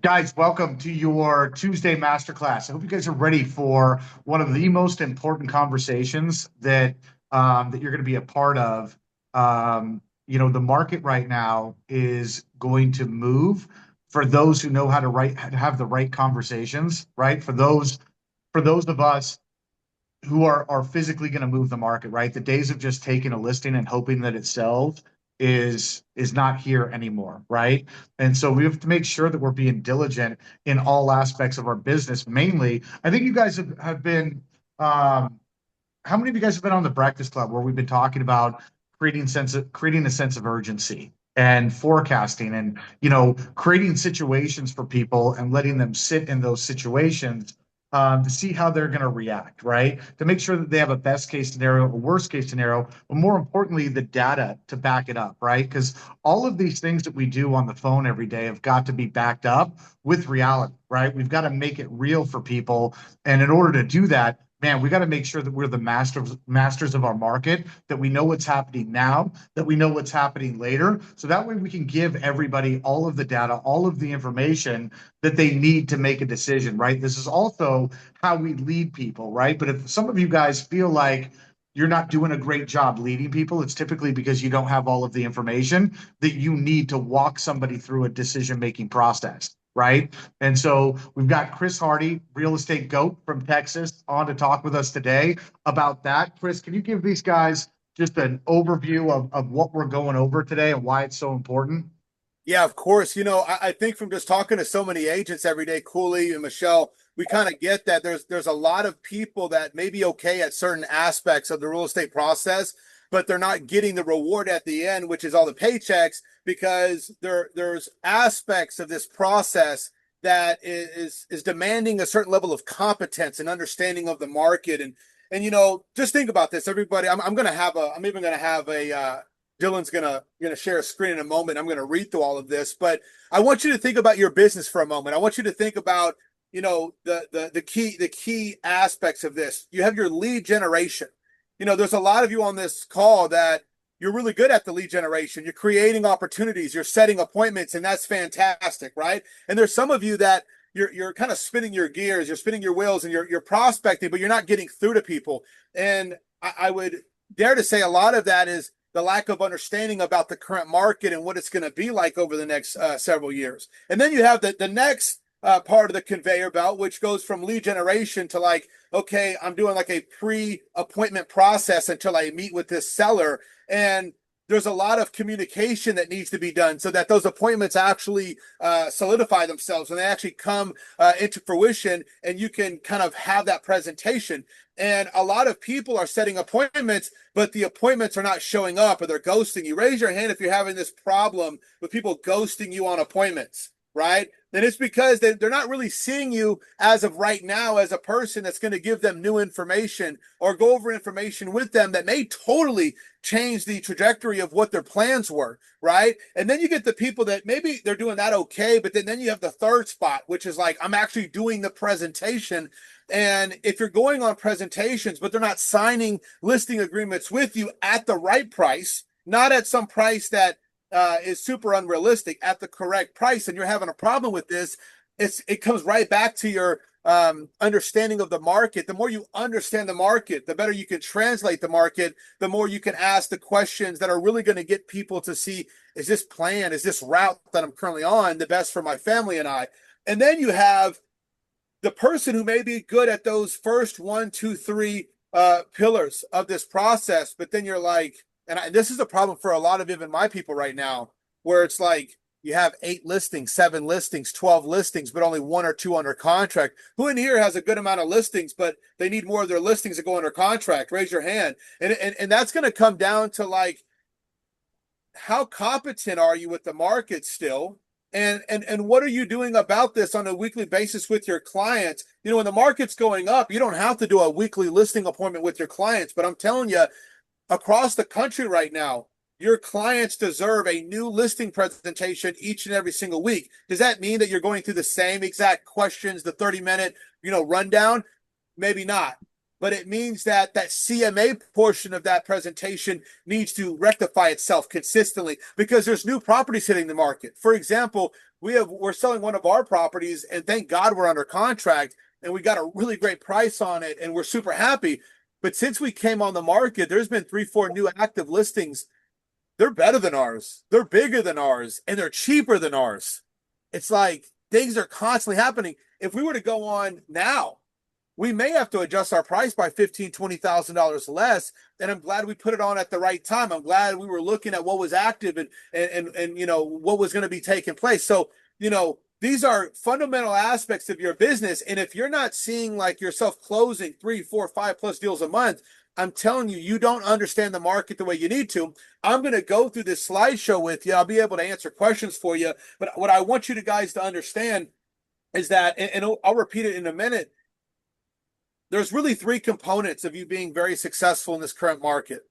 Guys, welcome to your Tuesday masterclass. I hope you guys are ready for one of the most important conversations that you're going to be a part of. The market right now is going to move for those who know how to have the right conversations, right? For those of us who are physically going to move the market, right? The days of just taking a listing and hoping that it sells is not here anymore, right? And so we have to make sure that we're being diligent in all aspects of our business. Mainly, I think you guys have been. How many of you guys have been on the Breakfast Club where we've been talking about creating a sense of urgency and forecasting and creating situations for people and letting them sit in those situations to see how they're going to react, right? To make sure that they have a best case scenario, a worst case scenario, but more importantly, the data to back it up, right? Because all of these things that we do on the phone every day have got to be backed up with reality, right? We've got to make it real for people. And in order to do that, man, we got to make sure that we're the masters of our market, that we know what's happening now, that we know what's happening later. So that way we can give everybody all of the data, all of the information that they need to make a decision, right? This is also how we lead people, right? But if some of you guys feel like you're not doing a great job leading people, it's typically because you don't have all of the information that you need to walk somebody through a decision-making process, right? And so we've got Chris Hardy, real estate goat from Texas, on to talk with us today about that. Chris, can you give these guys just an overview of what we're going over today and why it's so important? Yeah, of course. I think from just talking to so many agents every day, Cooley and Michelle, we kind of get that there's a lot of people that may be okay at certain aspects of the real estate process, but they're not getting the reward at the end, which is all the paychecks, because there's aspects of this process that is demanding a certain level of competence and understanding of the market. And just think about this, everybody. I'm even gonna have a Dylan's gonna share a screen in a moment. I'm gonna read through all of this, but I want you to think about your business for a moment. I want you to think about the key aspects of this. You have your lead generation. There's a lot of you on this call that you're really good at the lead generation. You're creating opportunities, you're setting appointments, and that's fantastic, right? And there's some of you that you're kind of spinning your gears, you're spinning your wheels, and you're prospecting, but you're not getting through to people. And I would dare to say a lot of that is the lack of understanding about the current market and what it's going to be like over the next several years. And then you have the next part of the conveyor belt, which goes from lead generation to like, okay, I'm doing like a pre-appointment process until I meet with this seller. And there's a lot of communication that needs to be done so that those appointments actually solidify themselves and they actually come into fruition, and you can kind of have that presentation. And a lot of people are setting appointments, but the appointments are not showing up or they're ghosting you. Raise your hand if you're having this problem with people ghosting you on appointments, right? Then it's because they're not really seeing you as of right now as a person that's going to give them new information or go over information with them that may totally change the trajectory of what their plans were, right? And then you get the people that maybe they're doing that okay, but then you have the third spot, which is like, I'm actually doing the presentation. And if you're going on presentations, but they're not signing listing agreements with you at the right price, not at some price that is super unrealistic, at the correct price, and you're having a problem with this, it comes right back to your understanding of the market. The more you understand the market, the better you can translate the market, the more you can ask the questions that are really going to get people to see, is this plan, is this route that I'm currently on the best for my family and I? And then you have the person who may be good at those first one, two, three pillars of this process, but then you're like, and this is a problem for a lot of even my people right now, where it's like you have 8 listings, 7 listings, 12 listings, but only 1 or 2 under contract. Who in here has a good amount of listings, but they need more of their listings to go under contract? Raise your hand. And that's going to come down to like, how competent are you with the market still? And what are you doing about this on a weekly basis with your clients? When the market's going up, you don't have to do a weekly listing appointment with your clients, but I'm telling you, across the country right now, your clients deserve a new listing presentation each and every single week. Does that mean that you're going through the same exact questions, the 30-minute, rundown? Maybe not. but it means that that CMA portion of that presentation needs to rectify itself consistently because there's new properties hitting the market. For example, we're selling one of our properties, and thank God we're under contract, and we got a really great price on it, and we're super happy. But since we came on the market, there's been 3, 4 new active listings. They're better than ours. They're bigger than ours, and they're cheaper than ours. It's like things are constantly happening. If we were to go on now, we may have to adjust our price by $15,000, $20,000 less. And I'm glad we put it on at the right time. I'm glad we were looking at what was active and you know what was going to be taking place. So, you know, these are fundamental aspects of your business. And if you're not seeing like yourself closing 3, 4, 5+ deals a month, I'm telling you, you don't understand the market the way you need to. I'm going to go through this slideshow with you. I'll be able to answer questions for you. But what I want you guys to understand is that, and I'll repeat it in a minute, there's really 3 components of you being very successful in this current market.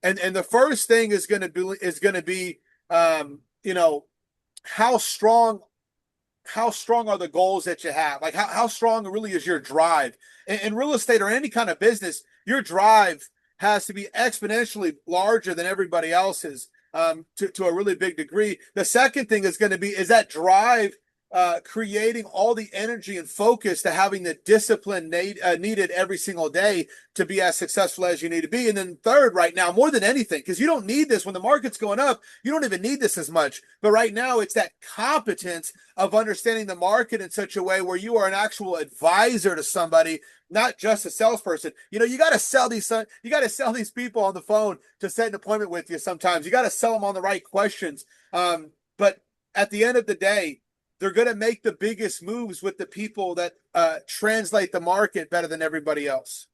And the first thing is going to be you know, how strong are the goals that you have? Like how strong really is your drive? In real estate or any kind of business, your drive has to be exponentially larger than everybody else's to a really big degree. The second thing is going to be is that drive creating all the energy and focus to having the discipline needed every single day to be as successful as you need to be. And then third, right now, more than anything, because you don't need this when the market's going up, you don't even need this as much. But right now, it's that competence of understanding the market in such a way where you are an actual advisor to somebody, not just a salesperson. You know, you got to sell these people on the phone to set an appointment with you. Sometimes you got to sell them on the right questions. But at the end of the day, they're going to make the biggest moves with the people that translate the market better than everybody else.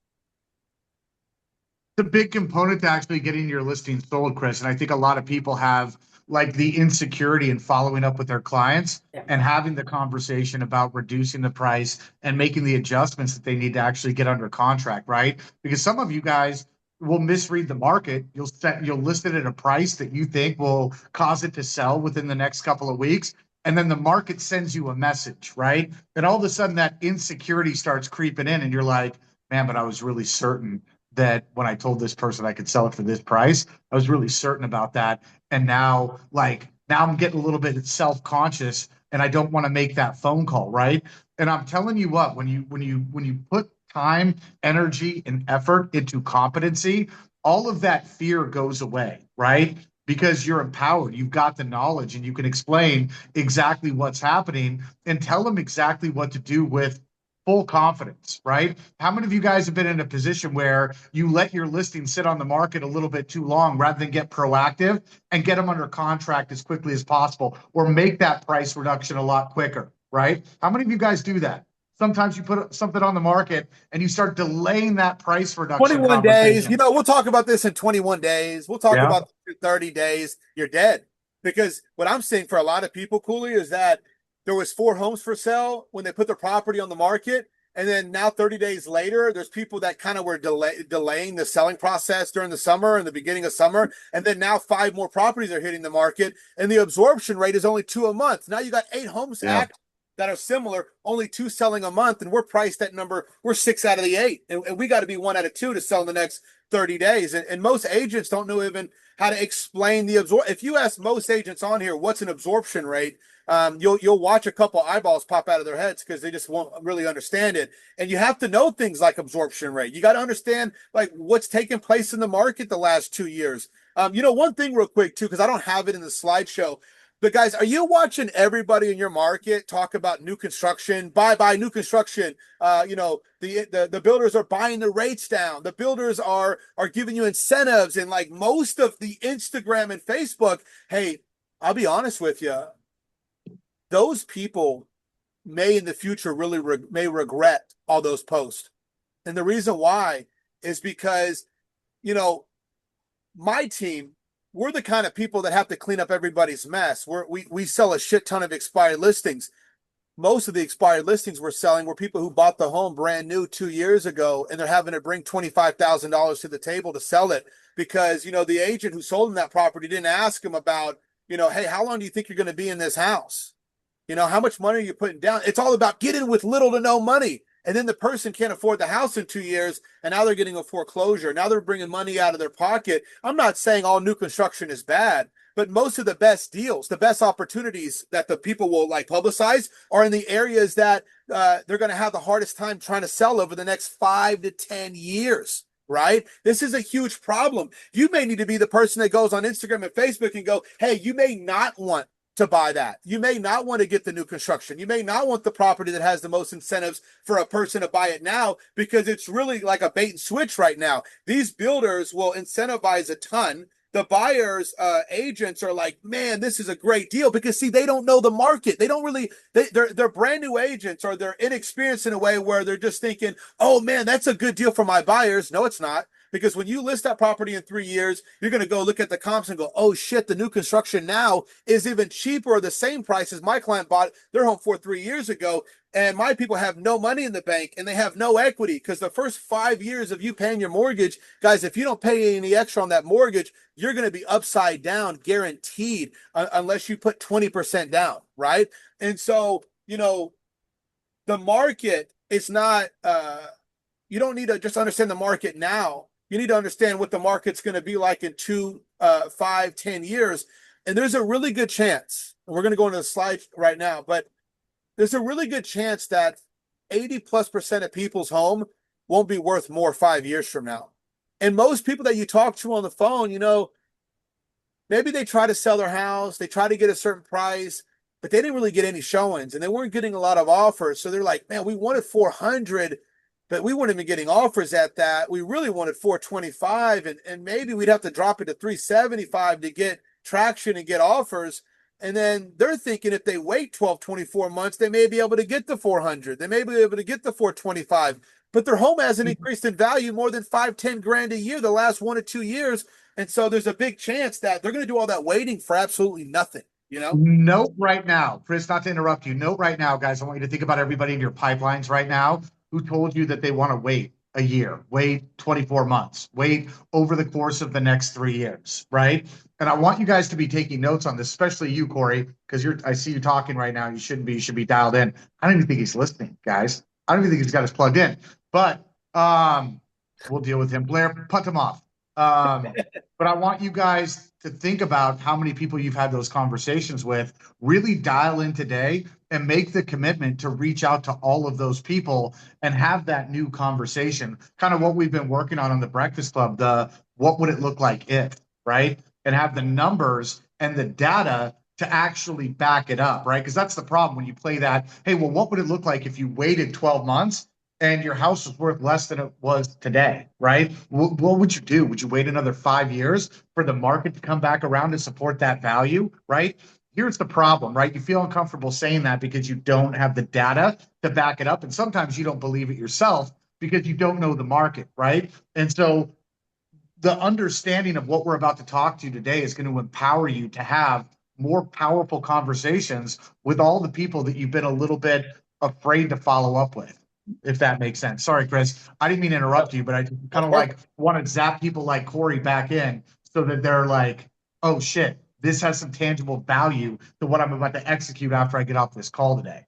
The big component to actually getting your listing sold, Chris. And I think a lot of people have like the insecurity in following up with their clients and having the conversation about reducing the price and making the adjustments that they need to actually get under contract, right? Because some of you guys will misread the market. You'll list it at a price that you think will cause it to sell within the next couple of weeks. And then the market sends you a message, right? And all of a sudden that insecurity starts creeping in and you're like, man, but I was really certain that when I told this person I could sell it for this price, I was really certain about that. And now I'm getting a little bit self-conscious and I don't want to make that phone call, right? And I'm telling you what, when you put time, energy, and effort into competency, all of that fear goes away, right? Because you're empowered, you've got the knowledge, and you can explain exactly what's happening and tell them exactly what to do with full confidence, right? How many of you guys have been in a position where you let your listing sit on the market a little bit too long rather than get proactive and get them under contract as quickly as possible or make that price reduction a lot quicker, right? How many of you guys do that? Sometimes you put something on the market and you start delaying that price reduction 21 days. conversation. You know, we'll talk about this in 21 days. We'll talk Yeah. about 30 days. You're dead. Because what I'm seeing for a lot of people, Cooley, is that there was 4 homes for sale when they put their property on the market. And then now 30 days later, there's people that kind of were delaying the selling process during the summer and the beginning of summer. And then now 5 more properties are hitting the market and the absorption rate is only 2 a month. Now you got 8 homes active that are similar, only 2 selling a month. And we're priced at we're 6 out of the 8. And we got to be 1 out of 2 to sell in the next 30 days. And most agents don't know even how to explain the absorption. If you ask most agents on here, what's an absorption rate? You'll watch a couple eyeballs pop out of their heads because they just won't really understand it. And you have to know things like absorption rate. You got to understand like what's taking place in the market the last 2 years. You know, one thing real quick too, because I don't have it in the slideshow. But guys, are you watching everybody in your market talk about new construction, buy new construction? You know, the builders are buying the rates down. The builders are giving you incentives, and like most of the Instagram and Facebook. Hey, I'll be honest with you. Those people may in the future really may regret all those posts. And the reason why is because, you know, my team, we're the kind of people that have to clean up everybody's mess. We sell a shit ton of expired listings. Most of the expired listings we're selling were people who bought the home brand new 2 years ago, and they're having to bring $25,000 to the table to sell it because, you know, the agent who sold them that property didn't ask them about, you know, hey, how long do you think you're going to be in this house? You know, how much money are you putting down? It's all about getting with little to no money. And then the person can't afford the house in 2 years, and now they're getting a foreclosure. Now they're bringing money out of their pocket. I'm not saying all new construction is bad, but most of the best deals, the best opportunities that the people will like publicize are in the areas that they're going to have the hardest time trying to sell over the next 5 to 10 years. Right? This is a huge problem. You may need to be the person that goes on Instagram and Facebook and go, hey, you may not want to buy that. You may not want to get the new construction. You may not want the property that has the most incentives for a person to buy it now, because it's really like a bait and switch right now. These builders will incentivize a ton. The buyers agents are like, man, this is a great deal, because see, they don't know the market. They don't really, they're brand new agents, or they're inexperienced in a way where they're just thinking, oh man, that's a good deal for my buyers. No, it's not. Because when you list that property in 3 years, you're going to go look at the comps and go, oh shit, the new construction now is even cheaper or the same price as my client bought their home for 3 years ago. And my people have no money in the bank and they have no equity, because the first 5 years of you paying your mortgage, guys, if you don't pay any extra on that mortgage, you're going to be upside down, guaranteed, unless you put 20% down, right? And so, the market is not, you don't need to just understand the market now. You need to understand what the market's going to be like in 2, 5, 10 years. And there's a really good chance, and we're going to go into the slide right now, but there's a really good chance that 80+% of people's home won't be worth more 5 years from now. And most people that you talk to on the phone, maybe they try to sell their house, they try to get a certain price, but they didn't really get any showings and they weren't getting a lot of offers. So they're like, man, we wanted 400, but we weren't even getting offers at that. We really wanted 425, and maybe we'd have to drop it to 375 to get traction and get offers. And then they're thinking if they wait 12, 24 months, they may be able to get the 400. They may be able to get the 425, but their home hasn't increased in value more than 5, 10 grand a year the last 1 or 2 years. And so there's a big chance that they're going to do all that waiting for absolutely nothing, Note right now, Chris, not to interrupt you. Note right now, guys, I want you to think about everybody in your pipelines right now who told you that they want to wait a year, wait 24 months, wait over the course of the next 3 years, right? And I want you guys to be taking notes on this, especially you, Corey, because I see you talking right now. You shouldn't be, you should be dialed in. I don't even think he's listening, guys. I don't even think he's got us plugged in, but we'll deal with him. Blair, punt him off. But I want you guys to think about how many people you've had those conversations with. Really dial in today and make the commitment to reach out to all of those people and have that new conversation. Kind of what we've been working on the Breakfast Club, the what would it look like if, right? And have the numbers and the data to actually back it up, right? Because that's the problem when you play that, hey, well, what would it look like if you waited 12 months and your house was worth less than it was today, right? What would you do? Would you wait another 5 years for the market to come back around and support that value, right? Here's the problem, right? You feel uncomfortable saying that because you don't have the data to back it up. And sometimes you don't believe it yourself because you don't know the market, right? And so the understanding of what we're about to talk to today is going to empower you to have more powerful conversations with all the people that you've been a little bit afraid to follow up with, if that makes sense. Sorry, Chris. I didn't mean to interrupt you, but I kind of like want to zap people like Corey back in so that they're like, oh shit, this has some tangible value to what I'm about to execute after I get off this call today.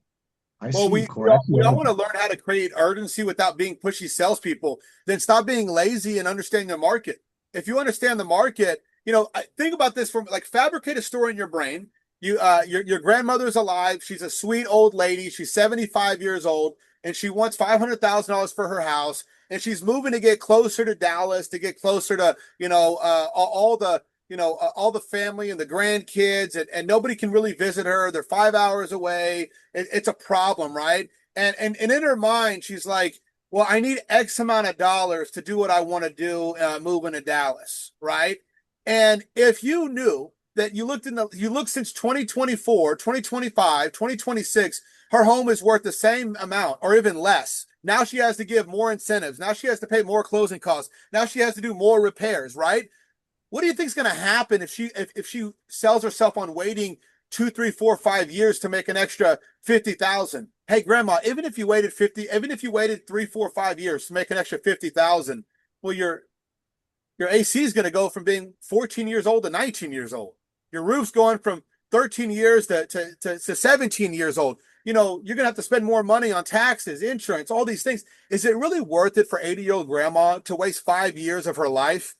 Well, we all want to learn how to create urgency without being pushy salespeople. Then stop being lazy and understanding the market. If you understand the market, think about this from like fabricate a story in your brain. Your grandmother's alive. She's a sweet old lady. She's 75 years old, and she wants $500,000 for her house. And she's moving to get closer to Dallas, to get closer to all the family and the grandkids, and nobody can really visit her. They're 5 hours away. It's a problem, right? And in her mind, she's like, well, I need X amount of dollars to do what I want to do, moving to Dallas, right? And if you knew that you looked since 2024, 2025, 2026, her home is worth the same amount or even less. Now she has to give more incentives. Now she has to pay more closing costs. Now she has to do more repairs, right? What do you think is going to happen if she sells herself on waiting 2, 3, 4, 5 years to make an extra 50,000? Hey, grandma, even if you waited 3, 4, 5 years to make an extra 50,000, well, your AC is going to go from being 14 years old to 19 years old. Your roof's going from 13 years to 17 years old. you're going to have to spend more money on taxes, insurance, all these things. Is it really worth it for 80-year-old grandma to waste 5 years of her life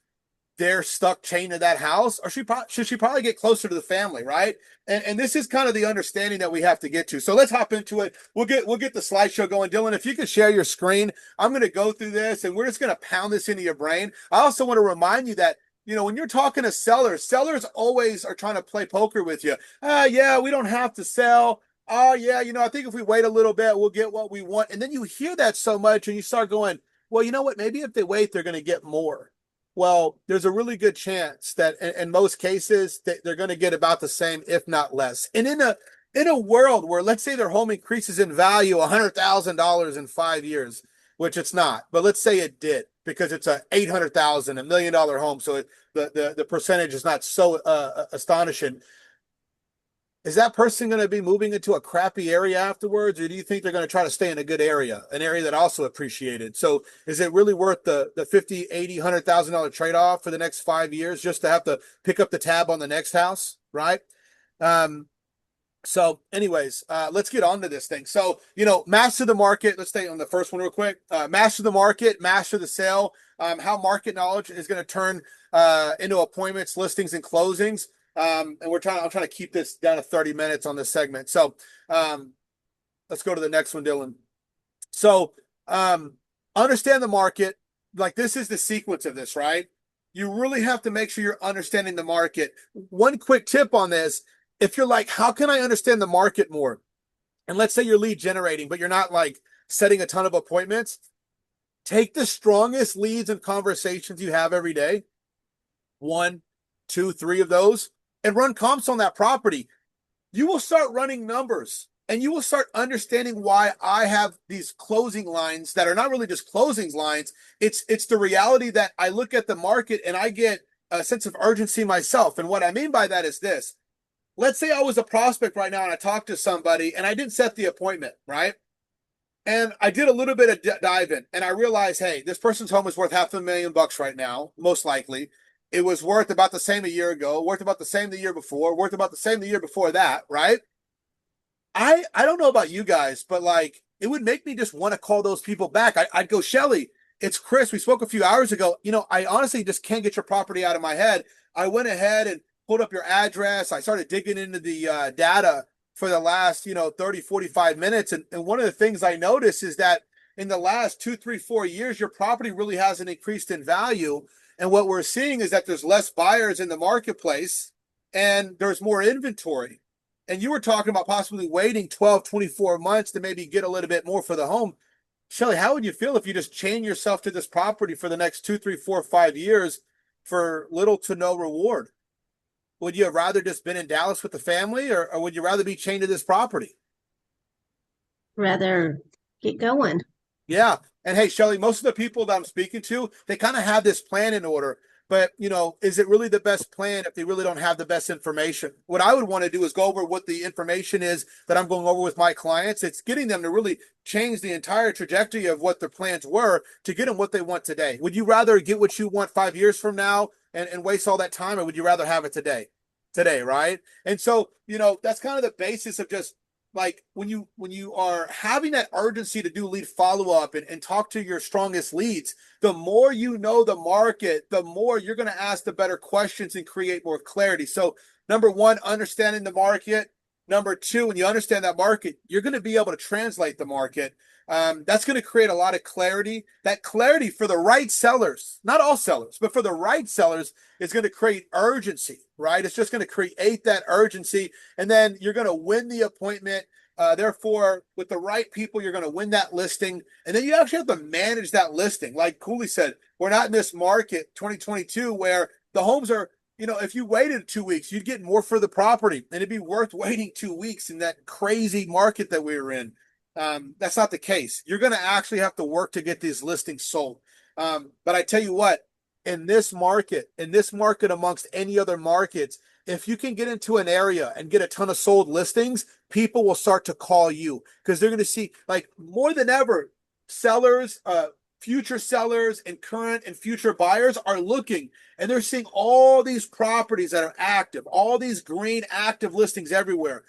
they're stuck chained to that house, or should she probably get closer to the family, right? And this is kind of the understanding that we have to get to. So let's hop into it. We'll get the slideshow going. Dylan, if you could share your screen, I'm going to go through this and we're just going to pound this into your brain. I also want to remind you that when you're talking to sellers always are trying to play poker with you. Yeah, we don't have to sell. Oh yeah, I think if we wait a little bit, we'll get what we want. And then you hear that so much and you start going, well, you know what? Maybe if they wait, they're going to get more. Well, there's a really good chance that in most cases they're going to get about the same, if not less. And in a world where, let's say, their home increases in value $100,000 in 5 years, which it's not, but let's say it did because it's a $800,000, $1 million home, so the percentage is not so astonishing. Is that person going to be moving into a crappy area afterwards, or do you think they're going to try to stay in a good area, an area that also appreciated? So is it really worth the $50,000, $80,000, $100,000 trade-off for the next 5 years just to have to pick up the tab on the next house, right? So anyways, let's get on to this thing. So, master the market. Let's stay on the first one real quick. Master the market, master the sale, how market knowledge is going to turn into appointments, listings, and closings. And I'm trying to keep this down to 30 minutes on this segment. So let's go to the next one, Dylan. So understand the market. Like, this is the sequence of this, right? You really have to make sure you're understanding the market. One quick tip on this, if you're like, how can I understand the market more? And let's say you're lead generating, but you're not like setting a ton of appointments. Take the strongest leads and conversations you have every day. 1, 2, 3 of those. And run comps on that property. You will start running numbers and you will start understanding why I have these closing lines that are not really just closing lines. It's the reality that I look at the market and I get a sense of urgency myself. And what I mean by that is this. Let's say I was a prospect right now and I talked to somebody and I didn't set the appointment, right? And I did a little bit of diving and I realized, hey, this person's home is worth $500,000 right now, most likely. It was worth about the same a year ago, worth about the same the year before, worth about the same the year before that, right? I don't know about you guys, but like, it would make me just want to call those people back. I'd go, Shelly, it's Chris. We spoke a few hours ago. I honestly just can't get your property out of my head. I went ahead and pulled up your address. I started digging into the data for the last, 30, 45 minutes. And one of the things I noticed is that in the last 2, 3, 4 years, your property really hasn't increased in value. And what we're seeing is that there's less buyers in the marketplace and there's more inventory. And you were talking about possibly waiting 12, 24 months to maybe get a little bit more for the home. Shelly, how would you feel if you just chain yourself to this property for the next 2, 3, 4, 5 years for little to no reward? Would you have rather just been in Dallas with the family, or would you rather be chained to this property? Rather get going. Yeah. And hey, Shelly, most of the people that I'm speaking to, they kind of have this plan in order. But, is it really the best plan if they really don't have the best information? What I would want to do is go over what the information is that I'm going over with my clients. It's getting them to really change the entire trajectory of what their plans were to get them what they want today. Would you rather get what you want 5 years from now and waste all that time, or would you rather have it today? Today, right? And so, that's kind of the basis of just like when you are having that urgency to do lead follow-up and talk to your strongest leads, the more you know the market, the more you're going to ask the better questions and create more clarity. So number one, understanding the market. Number two, when you understand that market, you're going to be able to translate the market. That's going to create a lot of clarity. That clarity for the right sellers, not all sellers, but for the right sellers, is going to create urgency, right? It's just going to create that urgency. And then you're going to win the appointment. Therefore, with the right people, you're going to win that listing. And then you actually have to manage that listing. Like Cooley said, we're not in this market 2022 where the homes are, if you waited 2 weeks, you'd get more for the property, and it'd be worth waiting 2 weeks in that crazy market that we were in. That's not the case. You're going to actually have to work to get these listings sold. But I tell you what, in this market amongst any other markets, if you can get into an area and get a ton of sold listings, people will start to call you because they're going to see, like, more than ever, sellers, future sellers and current and future buyers are looking, and they're seeing all these properties that are active, all these green active listings everywhere.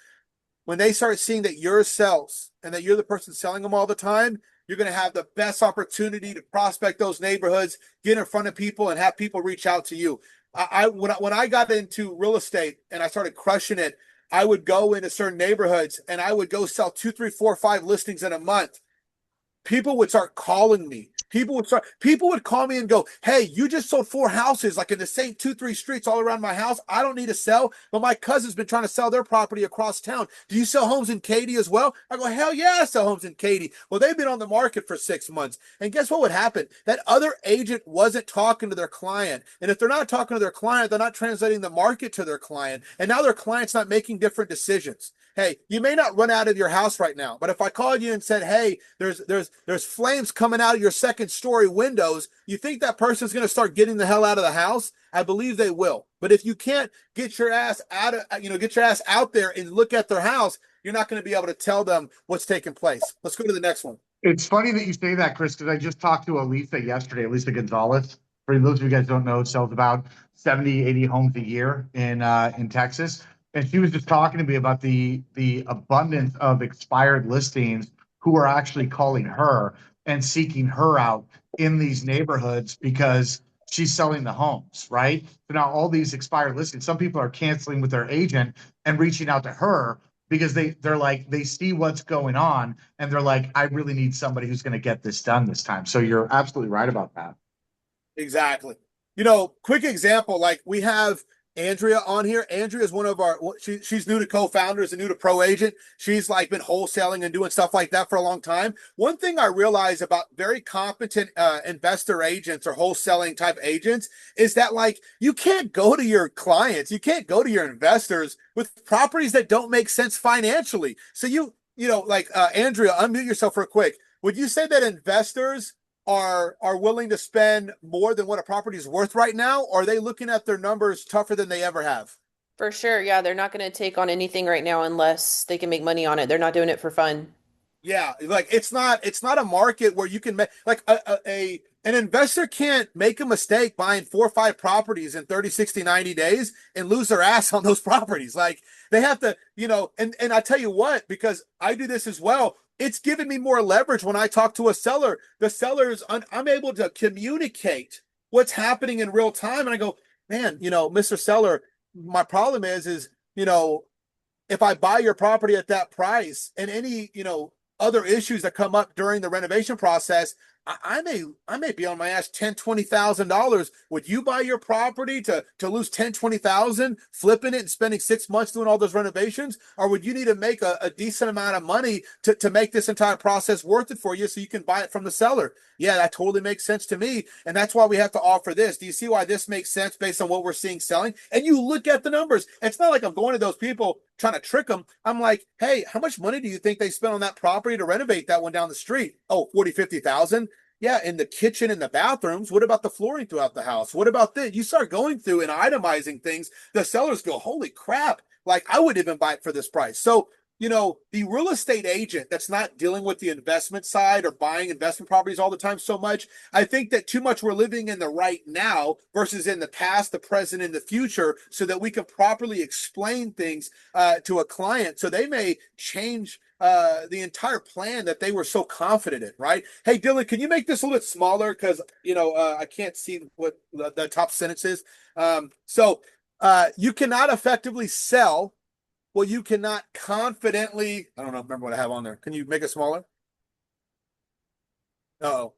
when they start seeing that yours sells and that you're the person selling them all the time, you're going to have the best opportunity to prospect those neighborhoods, get in front of people, and have people reach out to you. When I got into real estate and I started crushing it, I would go into certain neighborhoods and I would go sell 2, 3, 4, 5 listings in a month. People would start calling me. People would call me and go, "Hey, you just sold 4 houses like in the same 2, 3 streets all around my house. I don't need to sell, but my cousin's been trying to sell their property across town. Do you sell homes in Katy as well?" I go, "Hell yeah, I sell homes in Katy." Well, they've been on the market for 6 months. And guess what would happen? That other agent wasn't talking to their client. And if they're not talking to their client, they're not translating the market to their client. And now their client's not making different decisions. Hey, you may not run out of your house right now, but if I called you and said, "Hey, there's flames coming out of your second story windows," you think that person's going to start getting the hell out of the house? I believe they will. But if you can't get your ass get your ass out there and look at their house, you're not going to be able to tell them what's taking place. Let's go to the next one. It's funny that you say that, Chris, because I just talked to Elisa yesterday, Elisa Gonzalez. For those of you guys who don't know, sells about 70, 80 homes a year in Texas. And she was just talking to me about the abundance of expired listings who are actually calling her and seeking her out in these neighborhoods because she's selling the homes, right? So now all these expired listings, some people are canceling with their agent and reaching out to her because they're like, they see what's going on and they're like, I really need somebody who's going to get this done this time. So you're absolutely right about that. Exactly. Quick example, like we have Andrea on here. Andrea is one of she's new to co-founders and new to pro agent. She's like been wholesaling and doing stuff like that for a long time. One thing I realize about very competent investor agents or wholesaling type agents is that like you can't go to your clients, you can't go to your investors with properties that don't make sense financially. So Andrea, unmute yourself real quick. Would you say that investors are willing to spend more than what a property is worth right now, or are they looking at their numbers tougher than they ever have? For sure. Yeah, they're not going to take on anything right now unless they can make money on it. They're not doing it for fun. Yeah, like it's not a market where you can make like an investor can't make a mistake buying 4 or 5 properties in 30, 60, 90 days and lose their ass on those properties. Like they have to, and I tell you what, because I do this as well, it's given me more leverage when I talk to a seller. The sellers, I'm able to communicate what's happening in real time. And I go, "Man, Mr. Seller, my problem is, if I buy your property at that price and any, other issues that come up during the renovation process, I may be on my ass $10,000-$20,000. Would you buy your property to lose 10,000-20,000 flipping it and spending 6 months doing all those renovations, or would you need to make a decent amount of money to make this entire process worth it for you so you can buy it from the seller?" Yeah, that totally makes sense to me, and that's why we have to offer this. Do you see why this makes sense based on what we're seeing selling? And you look at the numbers. It's not like I'm going to those people trying to trick them. I'm like, "Hey, how much money do you think they spent on that property to renovate that one down the street?" "Oh, 40, 50,000. Yeah, in the kitchen and the bathrooms. What about the flooring throughout the house? What about this?" You start going through and itemizing things. The sellers go, "Holy crap. Like, I wouldn't even buy it for this price." So, the real estate agent that's not dealing with the investment side or buying investment properties all the time so much, I think that too much we're living in the right now versus in the past, the present, and the future so that we can properly explain things to a client so they may change the entire plan that they were so confident in, right? Hey, Dylan, can you make this a little bit smaller? Because, I can't see what the top sentence is. You cannot effectively sell what you cannot confidently, I don't know, remember what I have on there. Can you make it smaller? Oh,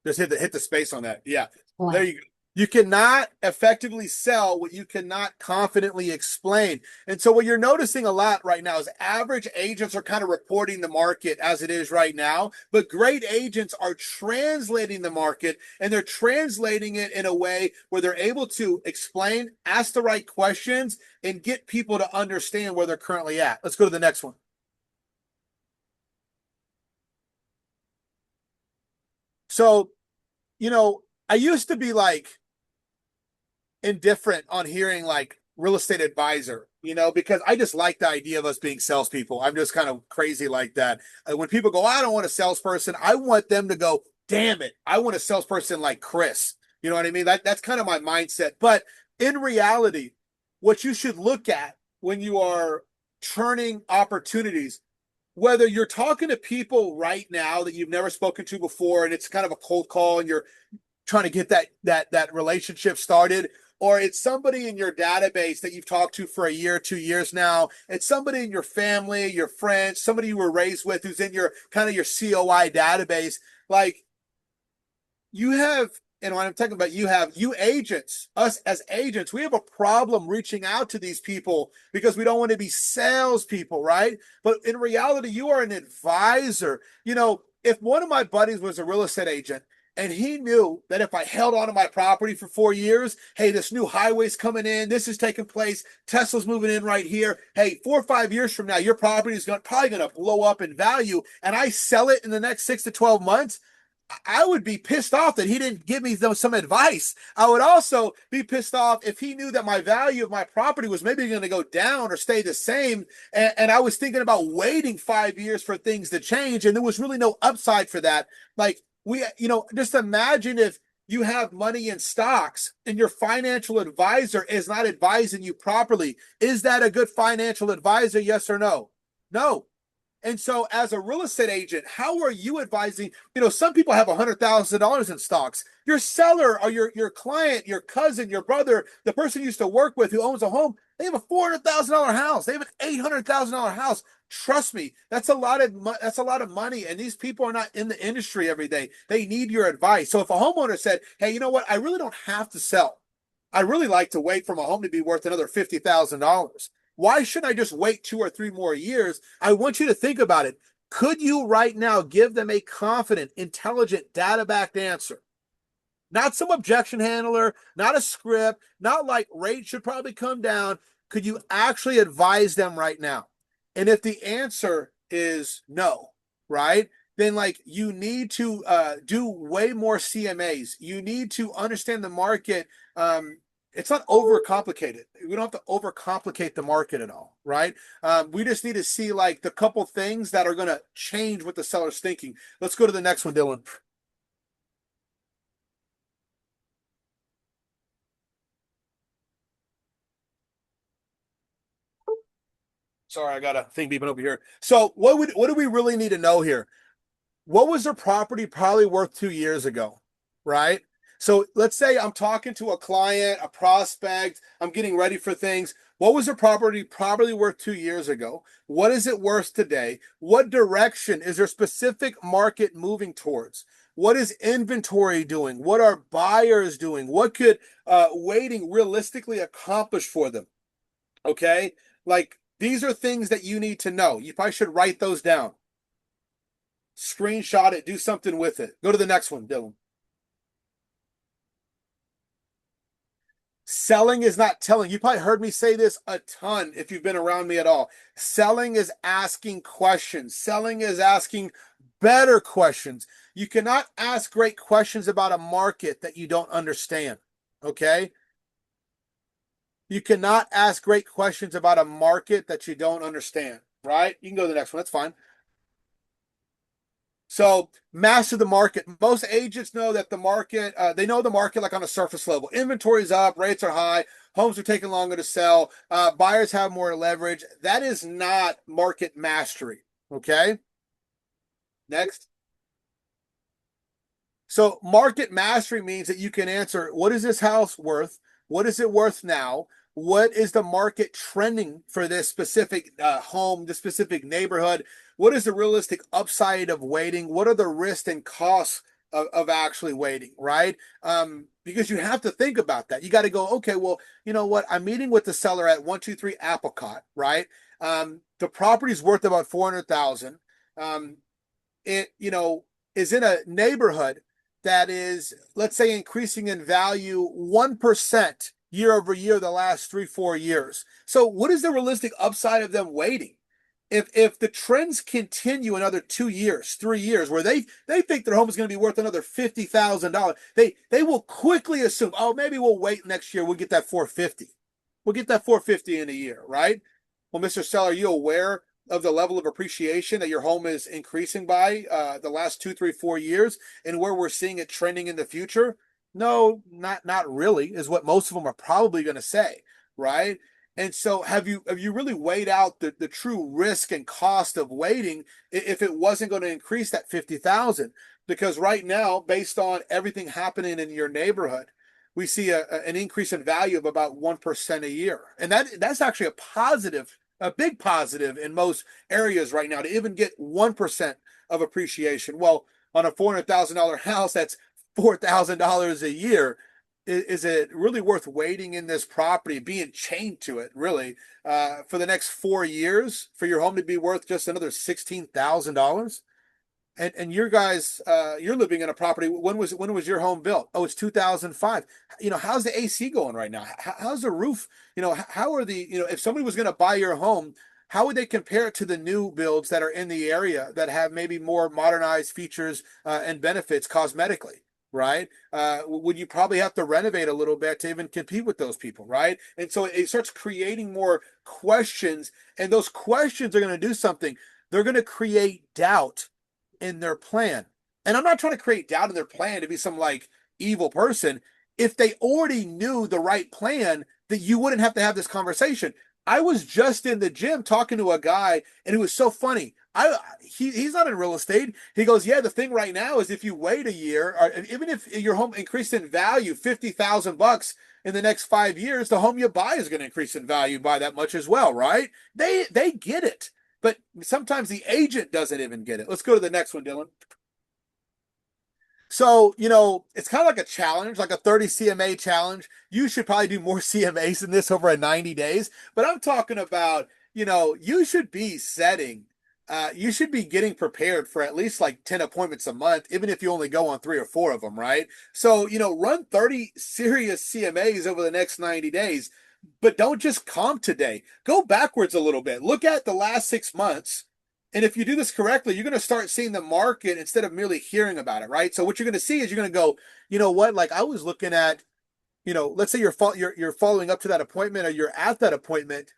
just hit the space on that. Yeah, there you go. You cannot effectively sell what you cannot confidently explain. And so what you're noticing a lot right now is average agents are kind of reporting the market as it is right now, but great agents are translating the market, and they're translating it in a way where they're able to explain, ask the right questions, and get people to understand where they're currently at. Let's go to the next one. So, I used to be like indifferent on hearing like real estate advisor, because I just like the idea of us being salespeople. I'm just kind of crazy like that. When people go, "I don't want a salesperson," I want them to go, "Damn it, I want a salesperson like Chris." You know what I mean? That's kind of my mindset. But in reality, what you should look at when you are turning opportunities. Whether you're talking to people right now that you've never spoken to before, and it's kind of a cold call, and you're trying to get that relationship started, or it's somebody in your database that you've talked to for a year, 2 years now. It's somebody in your family, your friends, somebody you were raised with who's in your kind of your COI database. Like you have, and when I'm talking about you agents, us as agents, we have a problem reaching out to these people because we don't want to be salespeople, right? But in reality, you are an advisor. If one of my buddies was a real estate agent and he knew that if I held on to my property for 4 years, hey, this new highway's coming in, this is taking place, Tesla's moving in right here. Hey, 4 or 5 years from now, your property is probably going to blow up in value, and I sell it in the next 6 to 12 months. I would be pissed off that he didn't give me some advice. I would also be pissed off if he knew that my value of my property was maybe going to go down or stay the same. And I was thinking about waiting 5 years for things to change. And there was really no upside for that. Like just imagine if you have money in stocks and your financial advisor is not advising you properly. Is that a good financial advisor? Yes or no? No. And so as a real estate agent, how are you advising? Some people have $100,000 in stocks. Your seller or your client, your cousin, your brother, the person you used to work with who owns a home, they have a $400,000 house. They have an $800,000 house. Trust me, that's a lot of money. And these people are not in the industry every day. They need your advice. So if a homeowner said, hey, you know what? I really don't have to sell. I really like to wait for my home to be worth another $50,000. Why shouldn't I just wait 2 or 3 more years? I want you to think about it. Could you right now give them a confident, intelligent, data-backed answer? Not some objection handler, not a script, not like rate should probably come down. Could you actually advise them right now? And if the answer is no, right? Then you need to do way more CMAs. You need to understand the market. It's not overcomplicated. We don't have to overcomplicate the market at all, right? We just need to see the couple things that are going to change what the seller's thinking. Let's go to the next one, Dylan. Sorry, I got a thing beeping over here. So what do we really need to know here? What was their property probably worth 2 years ago, right? So let's say I'm talking to a client, a prospect, I'm getting ready for things. What was their property probably worth 2 years ago? What is it worth today? What direction is their specific market moving towards? What is inventory doing? What are buyers doing? What could waiting realistically accomplish for them? Okay, these are things that you need to know. You probably should write those down. Screenshot it, do something with it. Go to the next one, Dylan. Selling is not telling. You probably heard me say this a ton if you've been around me at all. Selling is asking questions. Selling is asking better questions. You cannot ask great questions about a market that you don't understand, okay? You cannot ask great questions about a market that you don't understand, right? You can go to the next one. That's fine. So master the market. Most agents know that the market, they know the market on a surface level. Inventory's up, rates are high, homes are taking longer to sell, buyers have more leverage. That is not market mastery, okay? Next. So market mastery means that you can answer, what is this house worth? What is it worth now? What is the market trending for this specific home, this specific neighborhood? What is the realistic upside of waiting? What are the risks and costs of actually waiting, right? Because you have to think about that. You got to go, okay, well, you know what? I'm meeting with the seller at 123 Apricot, right? The property's worth about 400,000. It, is in a neighborhood that is, let's say, increasing in value 1% year over year the last 3-4 years. So what is the realistic upside of them waiting? If the trends continue another 2 years, 3 years, where they think their home is going to be worth another $50,000, they will quickly assume, oh, maybe we'll wait next year. We'll get that 450. We'll get that 450 in a year, right? Well, Mr. Seller, are you aware of the level of appreciation that your home is increasing by the last 2, 3, 4 years, and where we're seeing it trending in the future? No, not really, is what most of them are probably going to say, right? And so have you really weighed out the true risk and cost of waiting if it wasn't going to increase that 50,000? Because right now, based on everything happening in your neighborhood, we see an increase in value of about 1% a year. And that's actually a positive, a big positive in most areas right now to even get 1% of appreciation. Well, on a $400,000 house, that's $4,000 a year. Is it really worth waiting in this property, being chained to it, really, for the next 4 years for your home to be worth just another $16,000? And your guys, you're living in a property. When was your home built? Oh, it's 2005. How's the AC going right now? How's the roof? How are if somebody was going to buy your home, how would they compare it to the new builds that are in the area that have maybe more modernized features and benefits cosmetically? Right? Would you probably have to renovate a little bit to even compete with those people, right? And so it starts creating more questions, and those questions are going to do something. They're going to create doubt in their plan. And I'm not trying to create doubt in their plan to be some like evil person. If they already knew the right plan, that you wouldn't have to have this conversation. I was just in the gym talking to a guy, and it was so funny. He's not in real estate. He goes, yeah, the thing right now is if you wait a year, or even if your home increased in value $50,000 in the next 5 years, the home you buy is going to increase in value by that much as well, right? They get it, but sometimes the agent doesn't even get it. Let's go to the next one, Dylan. So, it's kind of like a challenge, like a 30 CMA challenge. You should probably do more CMAs than this over a 90 days. But I'm talking about, you should be you should be getting prepared for at least like 10 appointments a month, even if you only go on 3 or 4 of them, right? So, run 30 serious CMAs over the next 90 days, but don't just comp today. Go backwards a little bit. Look at the last 6 months. And if you do this correctly, you're going to start seeing the market instead of merely hearing about it, right? So what you're going to see is you're going to go, you know what? Like I was looking at, let's say you're following up to that appointment or you're at that appointment.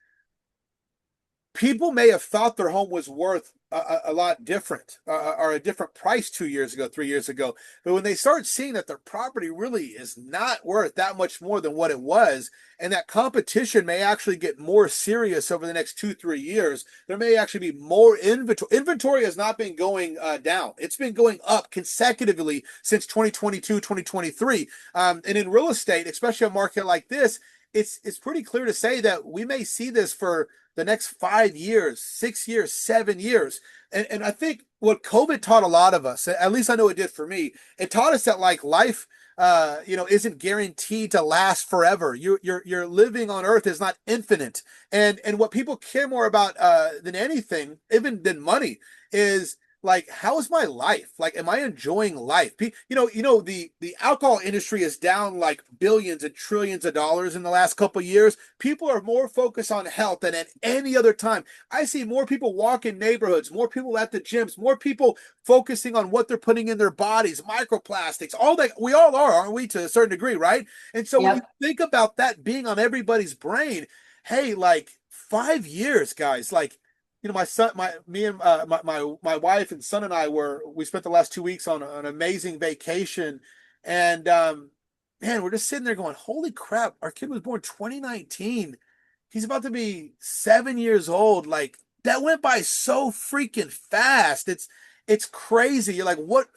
People may have thought their home was worth a lot different or a different price 2 years ago, 3 years ago. But when they start seeing that their property really is not worth that much more than what it was, and that competition may actually get more serious over the next 2-3 years, there may actually be more inventory. Inventory has not been going down. It's been going up consecutively since 2022, 2023. And in real estate, especially a market like this, it's pretty clear to say that we may see this for the next 5 years, 6 years, 7 years. And I think what COVID taught a lot of us, at least I know it did for me, it taught us that like life, isn't guaranteed to last forever. You're living on earth is not infinite. And what people care more about than anything, even than money, is like, how is my life? Like, am I enjoying life? The alcohol industry is down like billions and trillions of dollars in the last couple of years. People are more focused on health than at any other time. I see more people walk in neighborhoods, more people at the gyms, more people focusing on what they're putting in their bodies, microplastics, all that. We all are, aren't we, to a certain degree, right? And so when you think about that being on everybody's brain, hey, like 5 years, guys, like, my son, my wife and son and we spent the last 2 weeks on an amazing vacation. And, man, we're just sitting there going, holy crap, our kid was born 2019. He's about to be 7 years old. Like that went by so freaking fast. It's crazy. You're like, what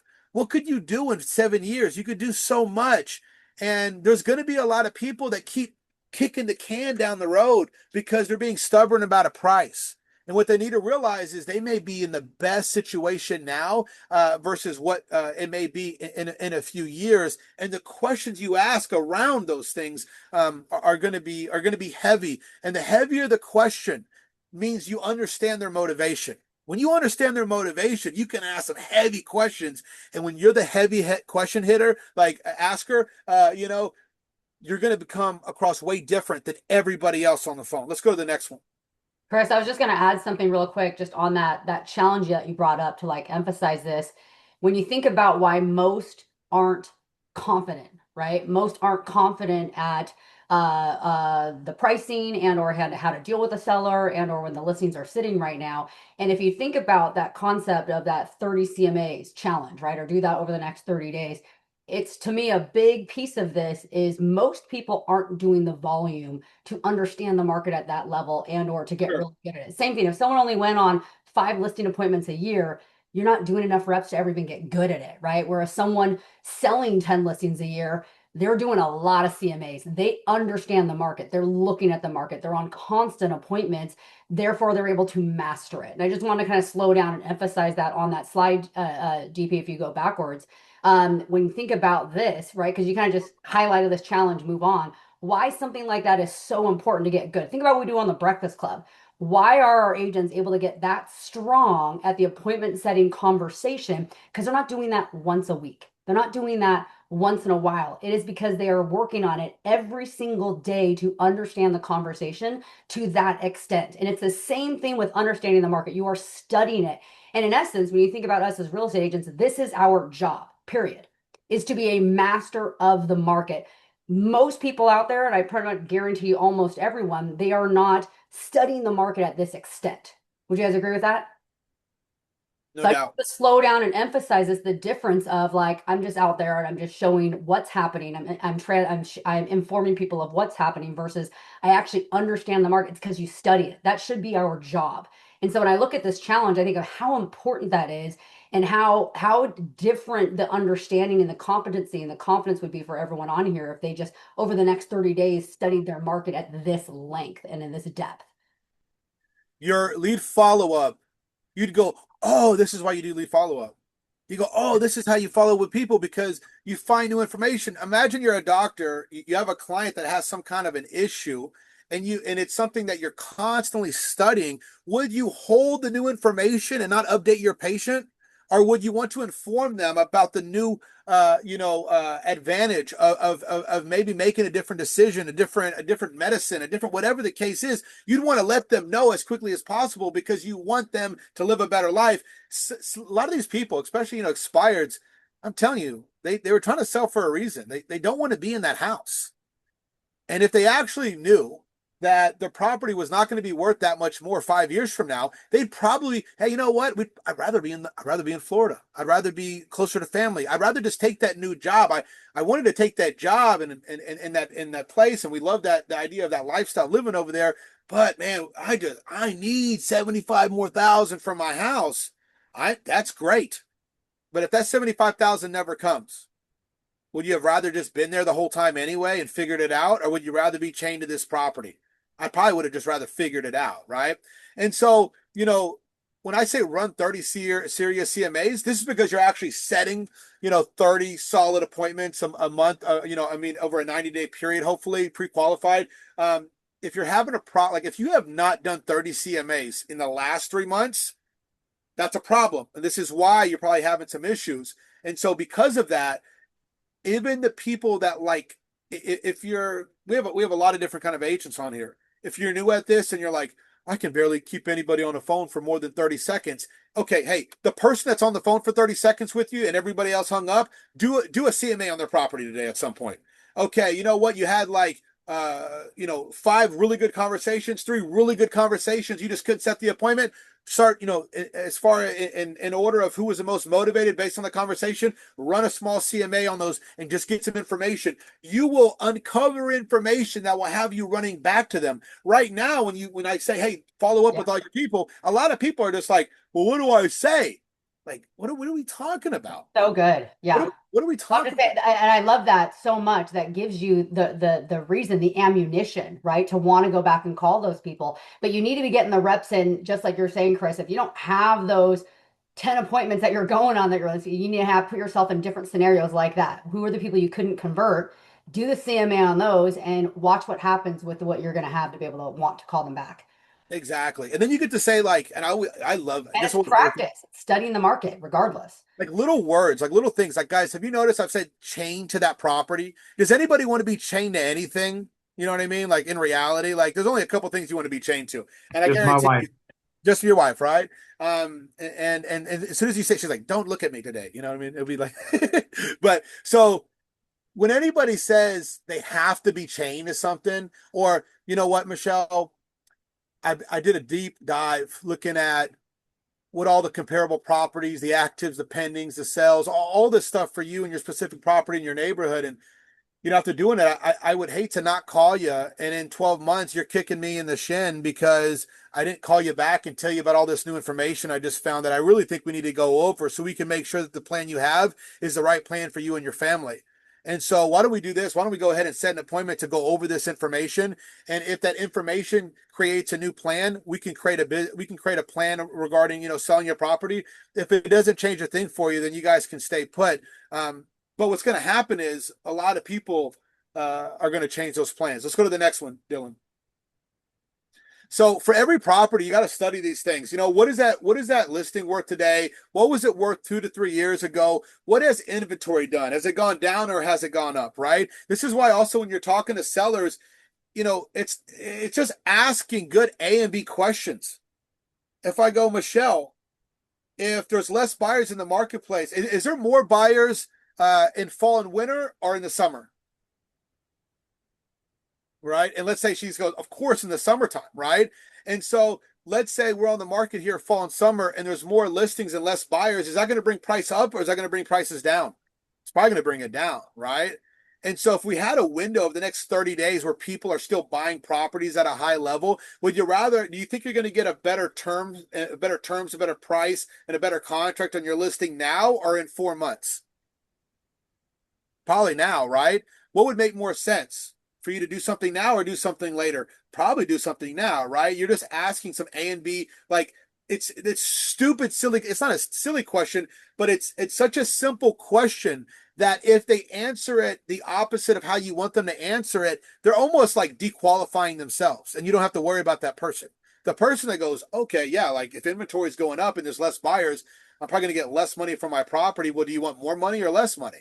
could you do in 7 years? You could do so much. And there's going to be a lot of people that keep kicking the can down the road because they're being stubborn about a price. And what they need to realize is they may be in the best situation now versus what it may be in a few years. And the questions you ask around those things are going to be heavy. And the heavier the question means you understand their motivation. When you understand their motivation, you can ask some heavy questions. And when you're the heavy question hitter, like asker, you're going to become across way different than everybody else on the phone. Let's go to the next one. Chris, I was just going to add something real quick just on that challenge that you brought up to like emphasize this. When you think about why most aren't confident, right? Most aren't confident at the pricing and or how to deal with the seller and or when the listings are sitting right now. And if you think about that concept of that 30 CMAs challenge, right? Or do that over the next 30 days. it's to me a big piece of this is most people aren't doing the volume to understand the market at that level and or to get Sure. really good at it. Same thing, if someone only went on 5 listing appointments a year, you're not doing enough reps to ever even get good at it, right? Whereas someone selling 10 listings a year, they're doing a lot of CMAs. They understand the market. They're looking at the market. They're on constant appointments. Therefore, they're able to master it. And I just want to kind of slow down and emphasize that on that slide, DP, if you go backwards. When you think about this, right? Because you kind of just highlighted this challenge, move on. Why something like that is so important to get good. Think about what we do on the Breakfast Club. Why are our agents able to get that strong at the appointment setting conversation? Because they're not doing that once a week. They're not doing that once in a while. It is because they are working on it every single day to understand the conversation to that extent. And it's the same thing with understanding the market. You are studying it. And in essence, when you think about us as real estate agents, this is our job, period, is to be a master of the market. Most people out there, and I pretty much guarantee you almost everyone, they are not studying the market at this extent. Would you guys agree with that? No So I doubt. just slow down and emphasize this, the difference of like I'm just out there and I'm just showing what's happening. I'm informing people of what's happening versus I actually understand the markets because you study it. That should be our job. And so when I look at this challenge, I think of how important that is and how different the understanding and the competency and the confidence would be for everyone on here if they just over the next 30 days studied their market at this length and in this depth. Your lead follow-up, you'd go, oh, this is why you do lead follow-up. You go, oh, this is how you follow with people because you find new information. Imagine you're a doctor, you have a client that has some kind of an issue, and it's something that you're constantly studying. Would you hold the new information and not update your patient? Or would you want to inform them about the new advantage of maybe making a different decision, a different medicine, a different whatever the case is? You'd want to let them know as quickly as possible because you want them to live a better life. A lot of these people, especially expireds, I'm telling you, they were trying to sell for a reason. They don't want to be in that house. And if they actually knew that the property was not going to be worth that much more 5 years from now, they'd probably, hey, you know what? I'd rather be in Florida. I'd rather be closer to family. I'd rather just take that new job. I wanted to take that job and in that place, and we love that the idea of that lifestyle living over there. But man, I need 75 more thousand from my house. That's great. But if that 75,000 never comes, would you have rather just been there the whole time anyway and figured it out? Or would you rather be chained to this property? I probably would have just rather figured it out, right? And so, when I say run 30 serious CMAs, this is because you're actually setting, 30 solid appointments a month, over a 90-day period, hopefully pre-qualified. If you're having if you have not done 30 CMAs in the last 3 months, that's a problem. And this is why you're probably having some issues. And so because of that, even the people that we have a lot of different kind of agents on here. If you're new at this and you're like, I can barely keep anybody on the phone for more than 30 seconds. Okay, hey, the person that's on the phone for 30 seconds with you and everybody else hung up, do a CMA on their property today at some point. Okay, you know what? You had 5 really good conversations, 3 really good conversations. You just couldn't set the appointment. Start, as far in order of who was the most motivated based on the conversation, run a small CMA on those and just get some information. You will uncover information that will have you running back to them. Right now, when I say, hey, follow up with all your people, a lot of people are just like, well, what do I say? Like, what are we talking about? So good. Yeah. What are we talking about? And I love that so much. That gives you the reason, the ammunition, right, to want to go back and call those people. But you need to be getting the reps in, just like you're saying, Chris. If you don't have those 10 appointments that you're going on you need to put yourself in different scenarios like that. Who are the people you couldn't convert? Do the CMA on those and watch what happens with what you're going to have to be able to want to call them back. Exactly. And then you get to say and I love And this it's practice, studying the market regardless. like little words, like little things. Like, guys, have you noticed I've said chained to that property? Does anybody want to be chained to anything? You know what I mean? Like in reality, there's only a couple things you want to be chained to. And I Just my guarantee wife. just your wife, right? And as soon as you say, she's like, don't look at me today. You know what I mean? It'll be like, but so when anybody says they have to be chained to something, or you know what, Michelle, I did a deep dive looking at what all the comparable properties, the actives, the pendings, the sales, all this stuff for you and your specific property in your neighborhood. And after doing it, I would hate to not call you, and in 12 months you're kicking me in the shin because I didn't call you back and tell you about all this new information I just found that I really think we need to go over so we can make sure that the plan you have is the right plan for you and your family. And so why don't we do this? Why don't we go ahead and set an appointment to go over this information? And if that information creates a new plan, we can create a plan regarding, selling your property. If it doesn't change a thing for you, then you guys can stay put. But what's going to happen is a lot of people are going to change those plans. Let's go to the next one, Dylan. So for every property, you got to study these things. What is that listing worth today? What was it worth 2 to 3 years ago? What has inventory done? Has it gone down or has it gone up, right? This is why also when you're talking to sellers, it's just asking good A and B questions. If I go, Michelle, if there's less buyers in the marketplace, is there more buyers in fall and winter or in the summer? Right? And let's say she goes, of course, in the summertime, right? And so let's say we're on the market here, fall and summer, and there's more listings and less buyers. Is that going to bring price up or is that going to bring prices down? It's probably going to bring it down, right? And so if we had a window of the next 30 days where people are still buying properties at a high level, do you think you're going to get a better terms, a better price, and a better contract on your listing now or in 4 months? Probably now, right? What would make more sense? For you to do something now or do something later? Probably do something now, right? You're just asking some A and B, like it's stupid, silly. It's not a silly question, but it's such a simple question that if they answer it the opposite of how you want them to answer it, they're almost like dequalifying themselves, and you don't have to worry about that person. The person that goes, okay, yeah, like if inventory is going up and there's less buyers, I'm probably going to get less money for my property. Well, do you want more money or less money?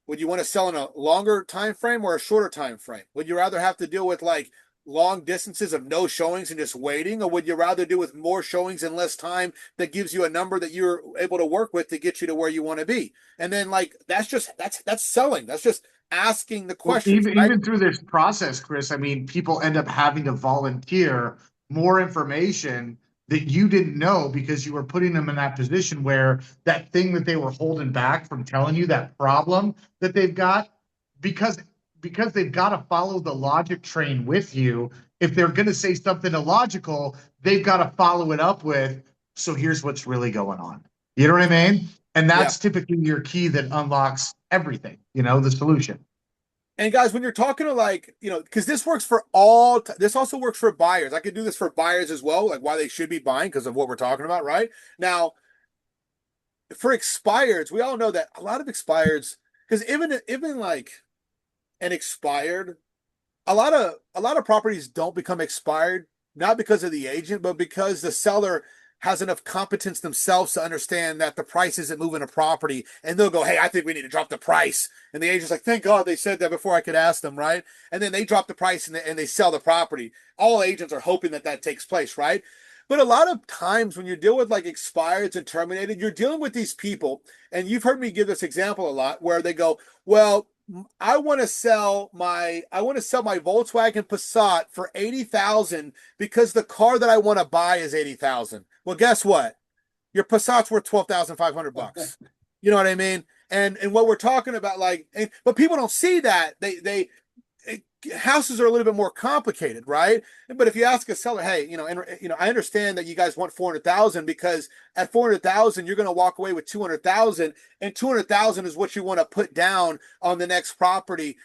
Would you want to sell in a longer time frame or a shorter time frame? Would you rather have to deal with like long distances of no showings and just waiting, or would you rather do with more showings and less time that gives you a number that you're able to work with to get you to where you want to be? And then that's selling. That's just asking the question. Well, even through this process, Chris, I mean, people end up having to volunteer more information that you didn't know because you were putting them in that position where that thing that they were holding back from telling you, that problem that they've got, because they've got to follow the logic train with you. If they're going to say something illogical, they've got to follow it up with, so here's what's really going on. You know what I mean? And that's typically your key that unlocks everything, the solution. And guys, when you're talking to because this works for this also works for buyers. I could do this for buyers as well, like why they should be buying because of what we're talking about, right? Now, for expireds, we all know that a lot of expireds, because even like an expired, a lot of properties don't become expired, not because of the agent, but because the seller has enough competence themselves to understand that the price isn't moving a property, and they'll go, hey, I think we need to drop the price. And the agent's like, thank God they said that before I could ask them, right? And then they drop the price and they sell the property. All agents are hoping that takes place, right? But a lot of times when you deal with like expireds and terminated, you're dealing with these people, and you've heard me give this example a lot, where they go, well, I want to sell my Volkswagen Passat for $80,000 because the car that I want to buy is $80,000. Well, guess what? Your Passat's worth $12,500. You know what I mean? And what we're talking about, but people don't see that. Houses are a little bit more complicated, right? But if you ask a seller, hey, I understand that you guys want 400,000 because at 400,000 you're going to walk away with 200,000, and 200,000 is what you want to put down on the next property.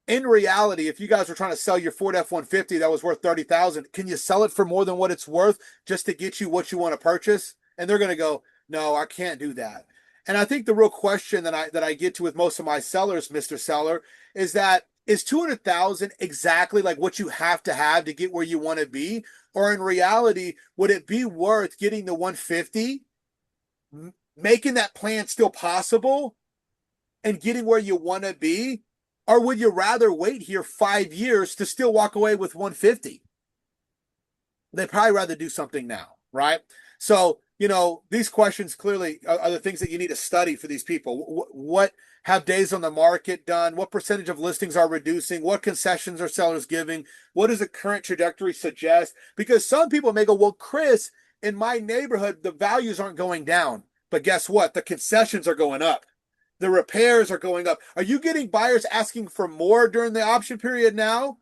In reality, if you guys were trying to sell your Ford F-150 that was worth 30,000, can you sell it for more than what it's worth just to get you what you want to purchase? And they're going to go, no, I can't do that. And I think the real question that I get to with most of my sellers, Mr. Seller, is 200,000 exactly like what you have to get where you want to be? Or in reality, would it be worth getting the 150, making that plan still possible, and getting where you want to be? Or would you rather wait here 5 years to still walk away with 150? They'd probably rather do something now, right? So, these questions clearly are the things that you need to study for these people. What have days on the market done? What percentage of listings are reducing? What concessions are sellers giving? What does the current trajectory suggest? Because some people may go, well, Chris, in my neighborhood, the values aren't going down. But guess what? The concessions are going up. The repairs are going up. Are you getting buyers asking for more during the option period now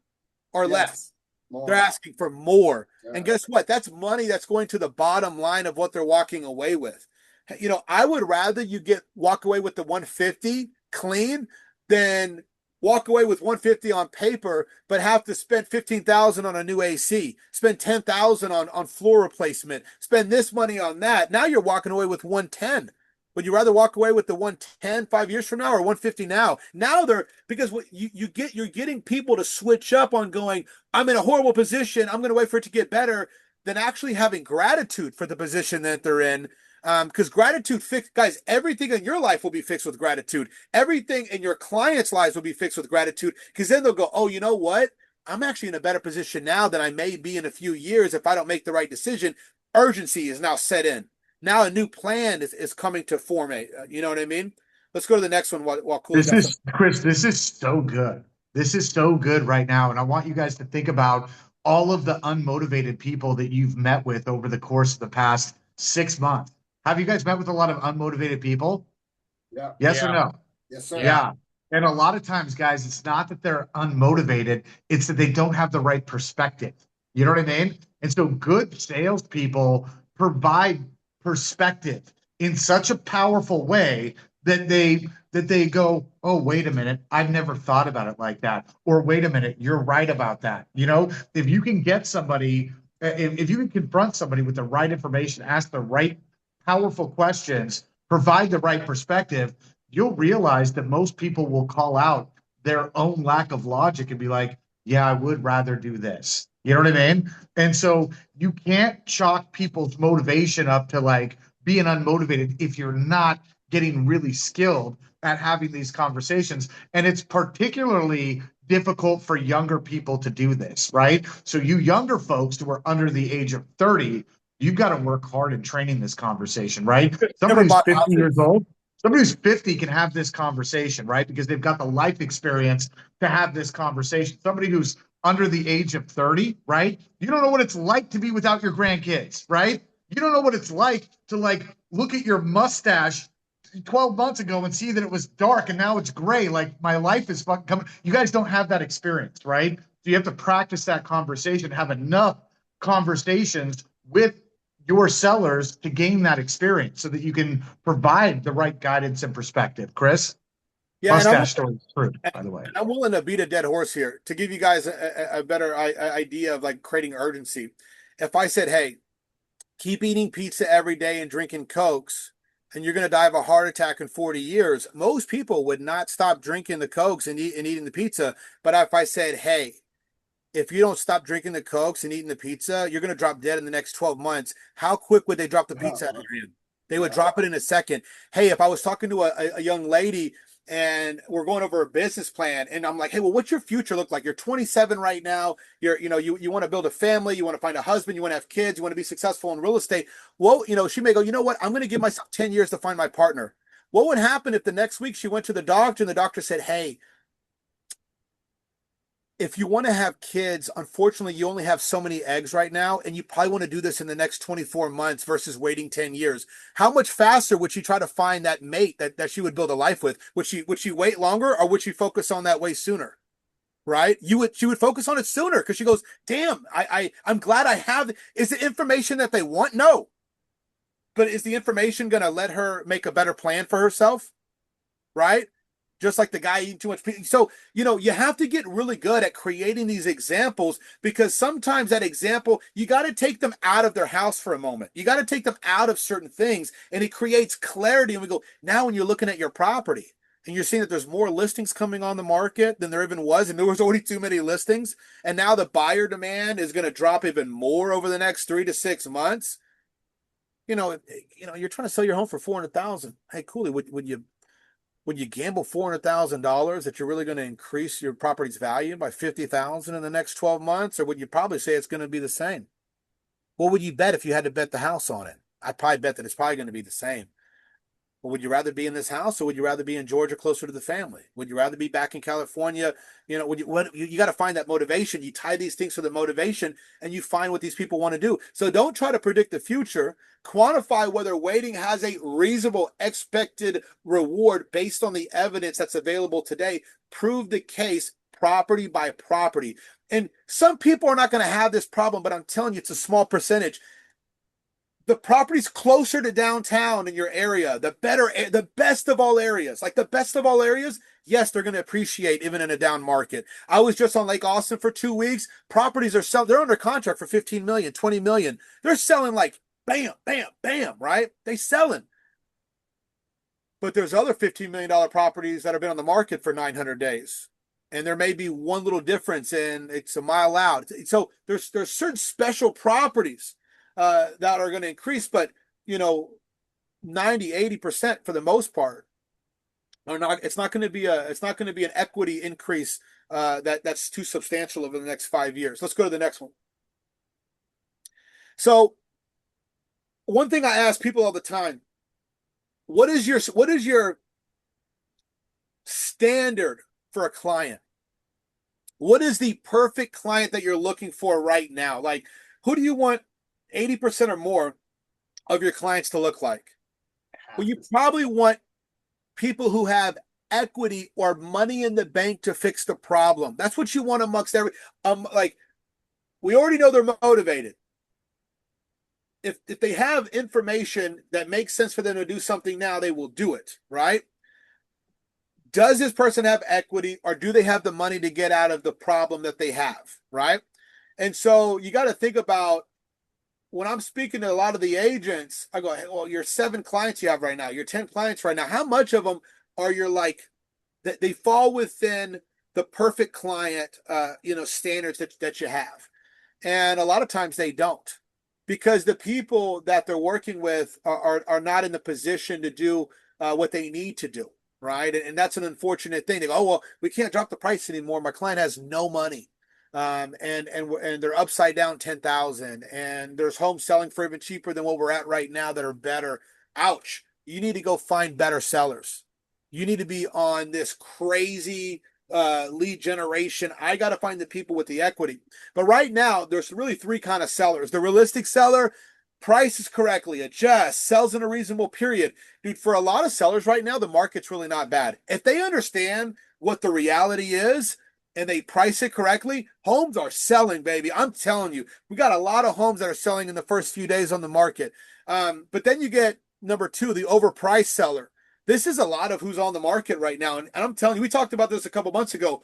or less? More. They're asking for more. Yeah. And guess what? That's money that's going to the bottom line of what they're walking away with. You know, I would rather you walk away with the 150 clean than walk away with 150 on paper, but have to spend 15,000 on a new AC, spend 10,000 on floor replacement, spend this money on that. Now you're walking away with 110. Would you rather walk away with the 110 5 years from now or 150 now? Now because what you're getting people to switch up on going, I'm in a horrible position, I'm going to wait for it to get better, than actually having gratitude for the position that they're in. Because gratitude guys, everything in your life will be fixed with gratitude. Everything in your clients' lives will be fixed with gratitude, because then they'll go, oh, you know what? I'm actually in a better position now than I may be in a few years if I don't make the right decision. Urgency is now set in. Now a new plan is coming to formate. You know what I mean? Let's go to the next one while Cooley got some. Chris, this is so good. This is so good right now. And I want you guys to think about all of the unmotivated people that you've met with over the course of the past 6 months. Have you guys met with a lot of unmotivated people? Yeah. Yes or no? Yes, sir. Yeah. And a lot of times, guys, it's not that they're unmotivated, it's that they don't have the right perspective. You know what I mean? And so good salespeople provide perspective in such a powerful way that they go, oh, wait a minute, I've never thought about it like that. Or wait a minute, you're right about that. You know, if you can get somebody, if you can confront somebody with the right information, ask the right powerful questions, provide the right perspective, you'll realize that most people will call out their own lack of logic and be like, yeah, I would rather do this. You know what I mean? And so you can't chalk people's motivation up to like being unmotivated if you're not getting really skilled at having these conversations. And it's particularly difficult for younger people to do this, right? So you younger folks who are under the age of 30, you've got to work hard in training this conversation, right? Somebody who's 50 years old, somebody who's 50 can have this conversation, right? Because they've got the life experience to have this conversation. Somebody who's under the age of 30, right? You don't know what it's like to be without your grandkids, right? You don't know what it's like to like look at your mustache 12 months ago and see that it was dark and now it's gray. Like my life is fucking coming. You guys don't have that experience, right? So you have to practice that conversation, have enough conversations with your sellers to gain that experience so that you can provide the right guidance and perspective. Chris? Yeah, mustache story is true, by the way. I'm willing to beat a dead horse here to give you guys a better idea of like creating urgency. If I said, hey, keep eating pizza every day and drinking Cokes, and you're going to die of a heart attack in 40 years, most people would not stop drinking the Cokes and eating the pizza. But if I said, hey, if you don't stop drinking the Cokes and eating the pizza, you're going to drop dead in the next 12 months. How quick would they drop the pizza out of your hand? They would drop it in a second. Hey, if I was talking to a young lady and we're going over a business plan and I'm like, hey, well, what's your future look like? You're 27 right now. You want to build a family. You want to find a husband. You want to have kids. You want to be successful in real estate. Well, she may go, you know what? I'm going to give myself 10 years to find my partner. What would happen if the next week she went to the doctor and the doctor said, hey, if you want to have kids, unfortunately, you only have so many eggs right now, and you probably want to do this in the next 24 months versus waiting 10 years. How much faster would she try to find that mate that she would build a life with? Would she wait longer, or would she focus on that way sooner? Right? She would focus on it sooner because she goes, damn, I'm glad I have. Is the information that they want? No. But is the information going to let her make a better plan for herself? Right? Just like the guy eating too much pizza. So, you have to get really good at creating these examples, because sometimes that example, you got to take them out of their house for a moment. You got to take them out of certain things, and it creates clarity. And we go, now when you're looking at your property and you're seeing that there's more listings coming on the market than there even was, and there was already too many listings, and now the buyer demand is going to drop even more over the next 3 to 6 months. You're trying to sell your home for $400,000. Hey, Cooley, would you gamble $400,000 that you're really going to increase your property's value by $50,000 in the next 12 months? Or would you probably say it's going to be the same? What would you bet if you had to bet the house on it? I'd probably bet that it's probably going to be the same. Well, would you rather be in this house, or would you rather be in Georgia closer to the family? Would you rather be back in California? You got to find that motivation. You tie these things to the motivation, and you find what these people want to do. So don't try to predict the future. Quantify whether waiting has a reasonable expected reward based on the evidence that's available today. Prove the case property by property. And some people are not going to have this problem, but I'm telling you, it's a small percentage. The properties closer to downtown in your area, the best of all areas, like the best of all areas, yes, they're going to appreciate even in a down market. I was just on Lake Austin for 2 weeks. Properties are selling, they're under contract for 15 million, 20 million. They're selling like bam, bam, bam, right? They selling. But there's other $15 million properties that have been on the market for 900 days. And there may be one little difference, and it's a mile out. So there's certain special properties that are going to increase, but 90-80% for the most part are not. It's not going to be an equity increase that's too substantial over the next 5 years. Let's go to the next one. So one thing I ask people all the time: what is your standard for a client? What is the perfect client that you're looking for right now? Like, who do you want 80% or more of your clients to look like? Well, you probably want people who have equity or money in the bank to fix the problem. That's what you want amongst like, we already know they're motivated. If they have information that makes sense for them to do something now, they will do it, right? Does this person have equity, or do they have the money to get out of the problem that they have, right? And so you got to think about, when I'm speaking to a lot of the agents, I go, well, your 7 clients you have right now, your 10 clients right now, how much of them are your, like, that they fall within the perfect client, standards that you have? And a lot of times they don't, because the people that they're working with are not in the position to do what they need to do, right? And that's an unfortunate thing. They go, oh, well, we can't drop the price anymore. My client has no money. And they're upside down 10,000, and there's homes selling for even cheaper than what we're at right now that are better. Ouch. You need to go find better sellers. You need to be on this crazy lead generation. I got to find the people with the equity. But right now, there's really 3 kind of sellers. The realistic seller prices correctly, adjusts, sells in a reasonable period. Dude, for a lot of sellers right now, the market's really not bad. If they understand what the reality is, and they price it correctly, homes are selling, baby. I'm telling you, we got a lot of homes that are selling in the first few days on the market. But then you get number 2, the overpriced seller. This is a lot of who's on the market right now. And I'm telling you, we talked about this a couple months ago.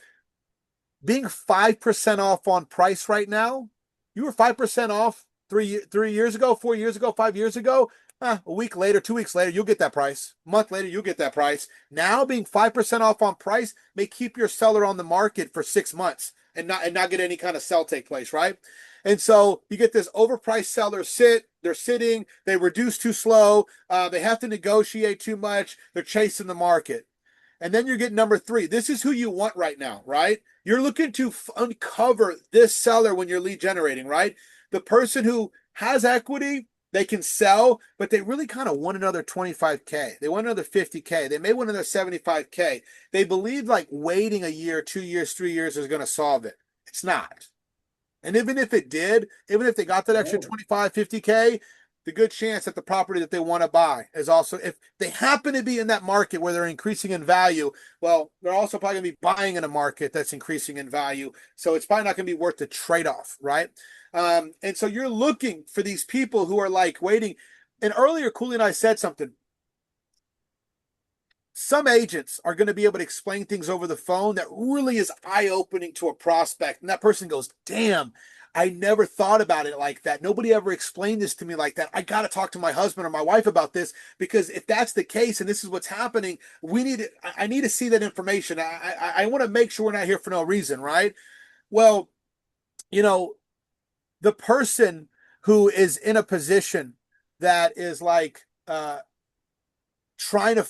Being 5% off on price right now, you were 5% off 3 years ago, 4 years ago, 5 years ago. A week later, 2 weeks later, you'll get that price. A month later, you'll get that price. Now, being 5% off on price may keep your seller on the market for 6 months and not get any kind of sell take place, right? And so you get this overpriced seller they're sitting, they reduce too slow, they have to negotiate too much, they're chasing the market. And then you're getting number 3. This is who you want right now, right? You're looking to uncover this seller when you're lead generating, right? The person who has equity, they can sell, but they really kind of want another 25K. They want another 50K. They may want another 75K. They believe like waiting a year, 2 years, 3 years is going to solve it. It's not. And even if it did, even if they got that extra 25, 50K, the good chance that the property that they want to buy is also, if they happen to be in that market where they're increasing in value, well, they're also probably going to be buying in a market that's increasing in value. So it's probably not going to be worth the trade-off, right? And so you're looking for these people who are like waiting. And earlier, Cooley and I said something. Some agents are going to be able to explain things over the phone that really is eye-opening to a prospect. And that person goes, damn, I never thought about it like that. Nobody ever explained this to me like that. I got to talk to my husband or my wife about this, because if that's the case and this is what's happening, I need to see that information. I want to make sure we're not here for no reason, right? Well, the person who is in a position that is like trying to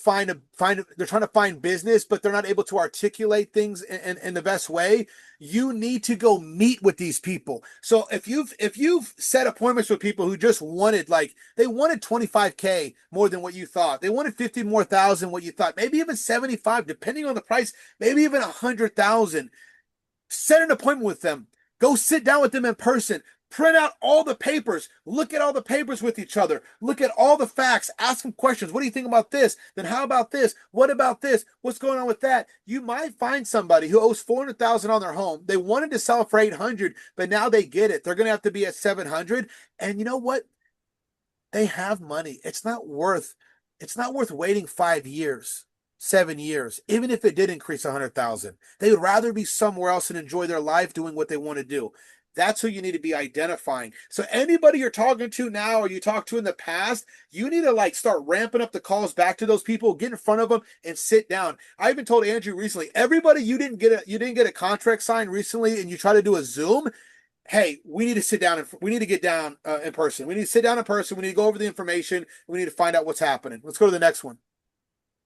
they're trying to find business, but they're not able to articulate things in the best way. You need to go meet with these people. So if you've set appointments with people who just wanted, like, they wanted 25K more than what you thought, they wanted 50 more thousand what you thought, maybe even 75, depending on the price, maybe even 100,000. Set an appointment with them. Go sit down with them in person. Print out all the papers. Look at all the papers with each other. Look at all the facts. Ask them questions. What do you think about this? Then how about this? What about this? What's going on with that? You might find somebody who owes 400,000 on their home. They wanted to sell for 800, but now they get it. They're going to have to be at 700. And you know what? They have money. It's not worth waiting 5 years. 7 years, even if it did increase 100,000. They would rather be somewhere else and enjoy their life doing what they want to do. That's who you need to be identifying. So anybody you're talking to now or you talked to in the past, you need to like start ramping up the calls back to those people, get in front of them and sit down. I even told Andrew recently, everybody you didn't get a contract signed recently and you try to do a Zoom, hey, we need to sit down and we need to get down in person. We need to sit down in person. We need to go over the information. We need to find out what's happening. Let's go to the next one.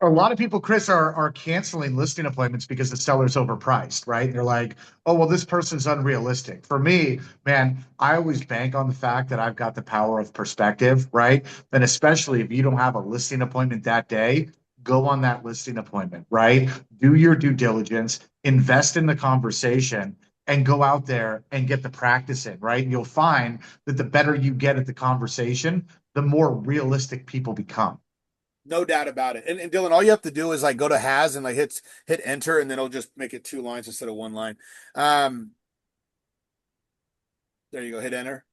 A lot of people, Chris, are canceling listing appointments because the seller's overpriced, right? They're like, oh, well, this person's unrealistic. For me, man, I always bank on the fact that I've got the power of perspective, right? And especially if you don't have a listing appointment that day, go on that listing appointment, right? Do your due diligence, invest in the conversation, and go out there and get the practice in, right? And you'll find that the better you get at the conversation, the more realistic people become. No doubt about it. And Dylan, all you have to do is like go to has and like hit enter, and then it'll just make it 2 lines instead of 1 line. There you go. Hit enter.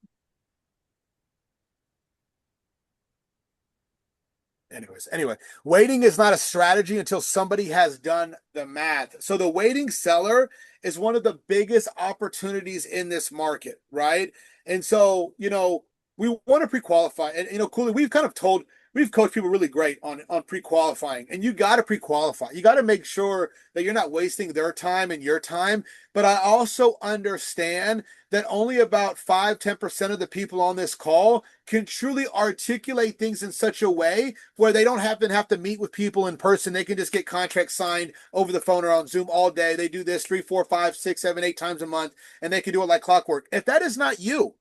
Anyway, waiting is not a strategy until somebody has done the math. So the waiting seller is one of the biggest opportunities in this market, right? And so, we want to pre-qualify. And, Cooley, we've coached people really great on pre-qualifying, and you got to pre-qualify. You got to make sure that you're not wasting their time and your time. But I also understand that only about 5-10% of the people on this call can truly articulate things in such a way where they don't have to meet with people in person. They can just get contracts signed over the phone or on Zoom all day. They do this 3, 4, 5, 6, 7, 8 times a month, and they can do it like clockwork. If that is not you,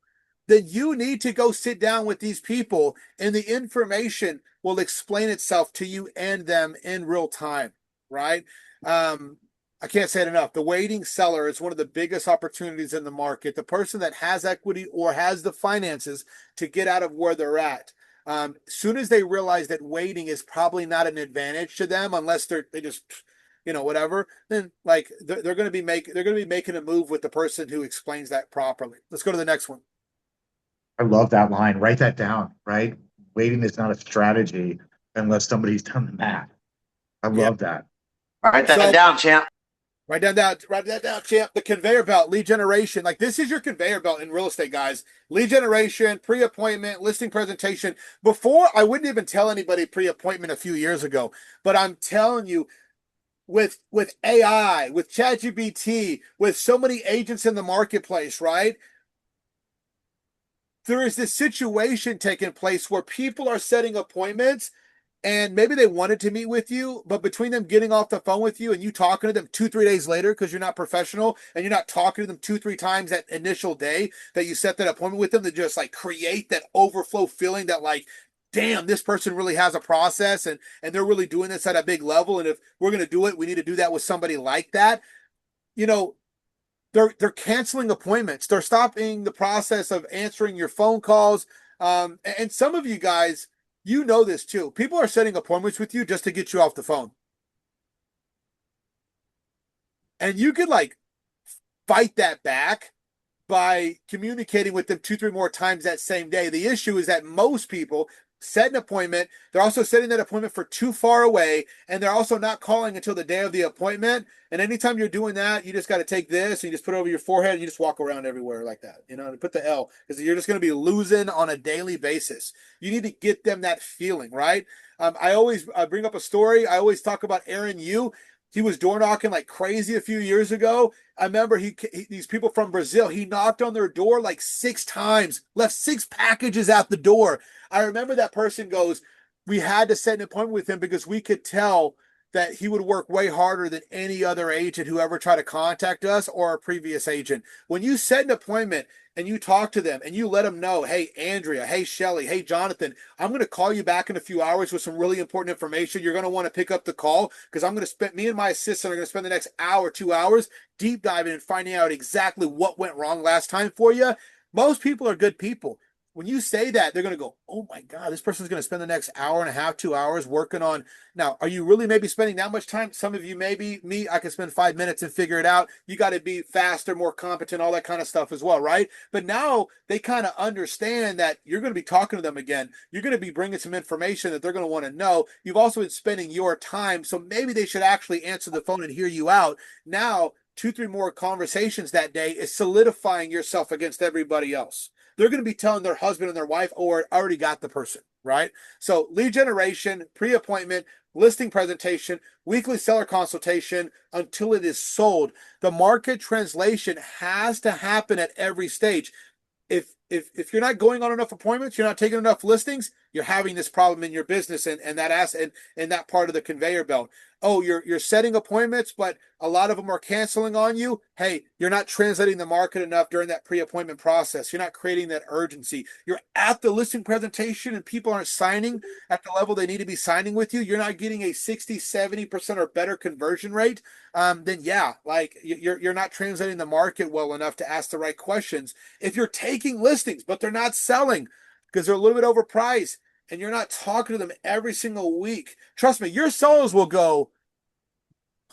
then you need to go sit down with these people, and the information will explain itself to you and them in real time, right? I can't say it enough. The waiting seller is one of the biggest opportunities in the market. The person that has equity or has the finances to get out of where they're at. Soon as they realize that waiting is probably not an advantage to them, unless they just whatever, then like they're going to be making a move with the person who explains that properly. Let's go to the next one. I love that line. Write that down, right? Waiting is not a strategy unless somebody's done the math. I love that. Write that down, champ. Write that down, champ. The conveyor belt, lead generation. Like, this is your conveyor belt in real estate, guys. Lead generation, pre-appointment, listing presentation. Before, I wouldn't even tell anybody pre-appointment a few years ago, but I'm telling you, with AI, with ChatGPT, with so many agents in the marketplace, right? There is this situation taking place where people are setting appointments, and maybe they wanted to meet with you, but between them getting off the phone with you and you talking to them 2-3 days later, because you're not professional and you're not talking to them 2-3 times that initial day that you set that appointment with them, to just like create that overflow feeling that like, damn, this person really has a process and they're really doing this at a big level. And if we're going to do it, we need to do that with somebody like that. They're canceling appointments. They're stopping the process of answering your phone calls. And some of you guys, this too. People are setting appointments with you just to get you off the phone. And you could like fight that back by communicating with them 2-3 more times that same day. The issue is that most people set an appointment. They're also setting that appointment for too far away, and they're also not calling until the day of the appointment. And anytime you're doing that, you just got to take this and you just put it over your forehead and you just walk around everywhere like that, put the L, because you're just going to be losing on a daily basis. You need to get them that feeling, right? I bring up a story. I always talk about Aaron Yu. He was door knocking like crazy a few years ago. I remember these people from Brazil, he knocked on their door like 6 times, left 6 packages at the door. I remember that person goes, we had to set an appointment with him because we could tell that he would work way harder than any other agent who ever tried to contact us or our previous agent. When you set an appointment and you talk to them and you let them know, hey, Andrea, hey, Shelly, hey, Jonathan, I'm going to call you back in a few hours with some really important information. You're going to want to pick up the call because I'm going to spend, me and my assistant are going to spend the next hour, 2 hours deep diving and finding out exactly what went wrong last time for you. Most people are good people. When you say that, they're going to go, oh my God, this person's going to spend the next hour and a half, 2 hours working on. Now, are you really maybe spending that much time? Some of you, maybe me, I can spend 5 minutes and figure it out. You got to be faster, more competent, all that kind of stuff as well, right? But now they kind of understand that you're going to be talking to them again. You're going to be bringing some information that they're going to want to know. You've also been spending your time. So maybe they should actually answer the phone and hear you out. Now, 2-3 more conversations that day is solidifying yourself against everybody else. They're going to be telling their husband and their wife, or already got the person, right? So lead generation, pre-appointment, listing presentation, weekly seller consultation until it is sold. The market translation has to happen at every stage. If you're not going on enough appointments, you're not taking enough listings, you're having this problem in your business and that asset and that part of the conveyor belt. Oh, you're setting appointments, but a lot of them are canceling on you. Hey, you're not translating the market enough during that pre-appointment process. You're not creating that urgency. You're at the listing presentation and people aren't signing at the level they need to be signing with you. You're not getting a 60-70% or better conversion rate. Then yeah, like you're not translating the market well enough to ask the right questions. If you're taking listings, but they're not selling because they're a little bit overpriced and you're not talking to them every single week, trust me, your sellers will go,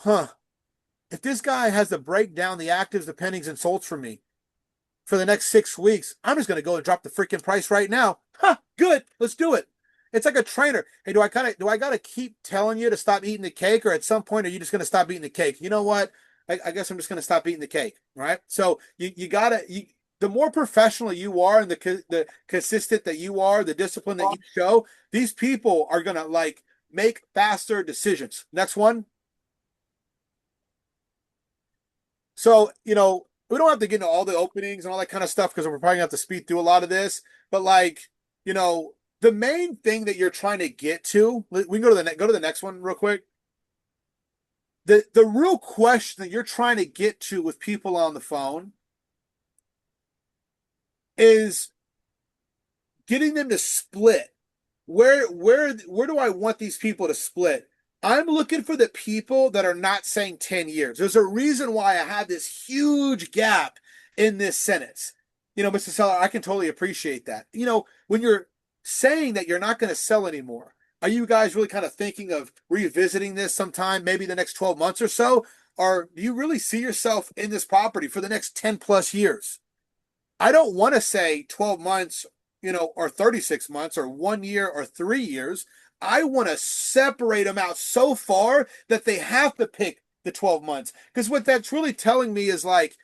huh, if this guy has to break down the actives, the pendings, and solds for me for the next 6 weeks, I'm just going to go and drop the freaking price right now. Huh, good, let's do it. It's like a trainer. Hey, do I gotta keep telling you to stop eating the cake, or at some point are you just gonna stop eating the cake? You know what? I guess I'm just gonna stop eating the cake, right? So the more professional you are and the consistent that you are, the discipline that you show, these people are gonna like make faster decisions. Next one. So, we don't have to get into all the openings and all that kind of stuff because we're probably gonna have to speed through a lot of this. But like, the main thing that you're trying to get to, we can go to the next one real quick. The real question that you're trying to get to with people on the phone is getting them to split. Where do I want these people to split? I'm looking for the people that are not saying 10 years. There's a reason why I have this huge gap in this sentence. Mr. Seller, I can totally appreciate that. When you're saying that you're not going to sell anymore, are you guys really kind of thinking of revisiting this sometime, maybe the next 12 months or so? Or do you really see yourself in this property for the next 10 plus years? I don't want to say 12 months, or 36 months or 1 year or 3 years. I want to separate them out so far that they have to pick the 12 months. Because what that's really telling me is like,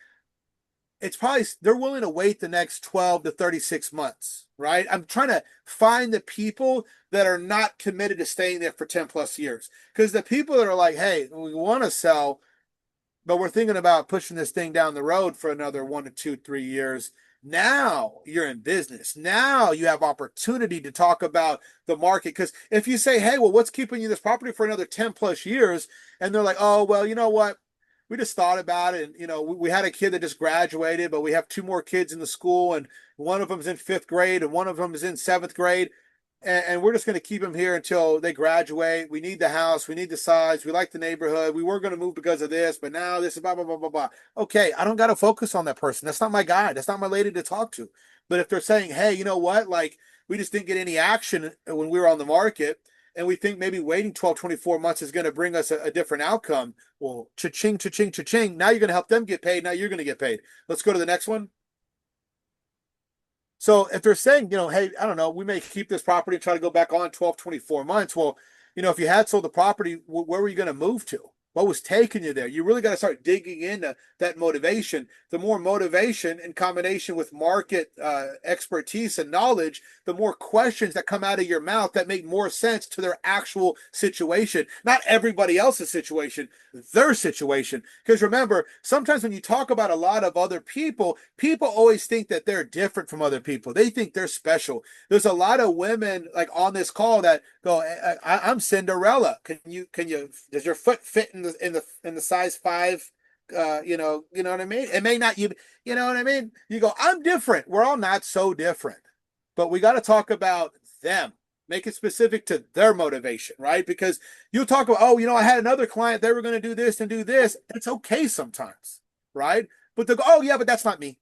it's probably they're willing to wait the next 12 to 36 months, right? I'm trying to find the people that are not committed to staying there for 10 plus years. Because the people that are like, hey, we want to sell, but we're thinking about pushing this thing down the road for another 1 to 2, 3 years. Now you're in business. Now you have opportunity to talk about the market. Because if you say, hey, well, what's keeping you this property for another 10 plus years? And they're like, oh, well, you know what? We just thought about it. And, we had a kid that just graduated, but we have 2 more kids in the school. And one of them is in 5th grade and one of them is in 7th grade. And we're just going to keep them here until they graduate. We need the house. We need the size. We like the neighborhood. We were going to move because of this, but now this is blah, blah, blah, blah, blah. Okay, I don't got to focus on that person. That's not my guy. That's not my lady to talk to. But if they're saying, hey, you know what? Like, we just didn't get any action when we were on the market, and we think maybe waiting 12, 24 months is going to bring us a different outcome. Well, cha-ching, cha-ching, cha-ching. Now you're going to help them get paid. Now you're going to get paid. Let's go to the next one. So if they're saying, hey, I don't know, we may keep this property and try to go back on 12, 24 months. Well, if you had sold the property, where were you going to move to? What was taking you there? You really got to start digging into that motivation. The more motivation in combination with market expertise and knowledge, the more questions that come out of your mouth that make more sense to their actual situation. Not everybody else's situation, their situation. Because remember, sometimes when you talk about a lot of other people, people always think that they're different from other people. They think they're special. There's a lot of women like on this call that go, I'm Cinderella. Does your foot fit in the size 5? You know what I mean? It may not, you know what I mean? You go, I'm different. We're all not so different, but we got to talk about them. Make it specific to their motivation, right? Because you'll talk about, oh, I had another client, they were going to do this and do this. It's okay sometimes, right? But they'll go, oh yeah, but that's not me.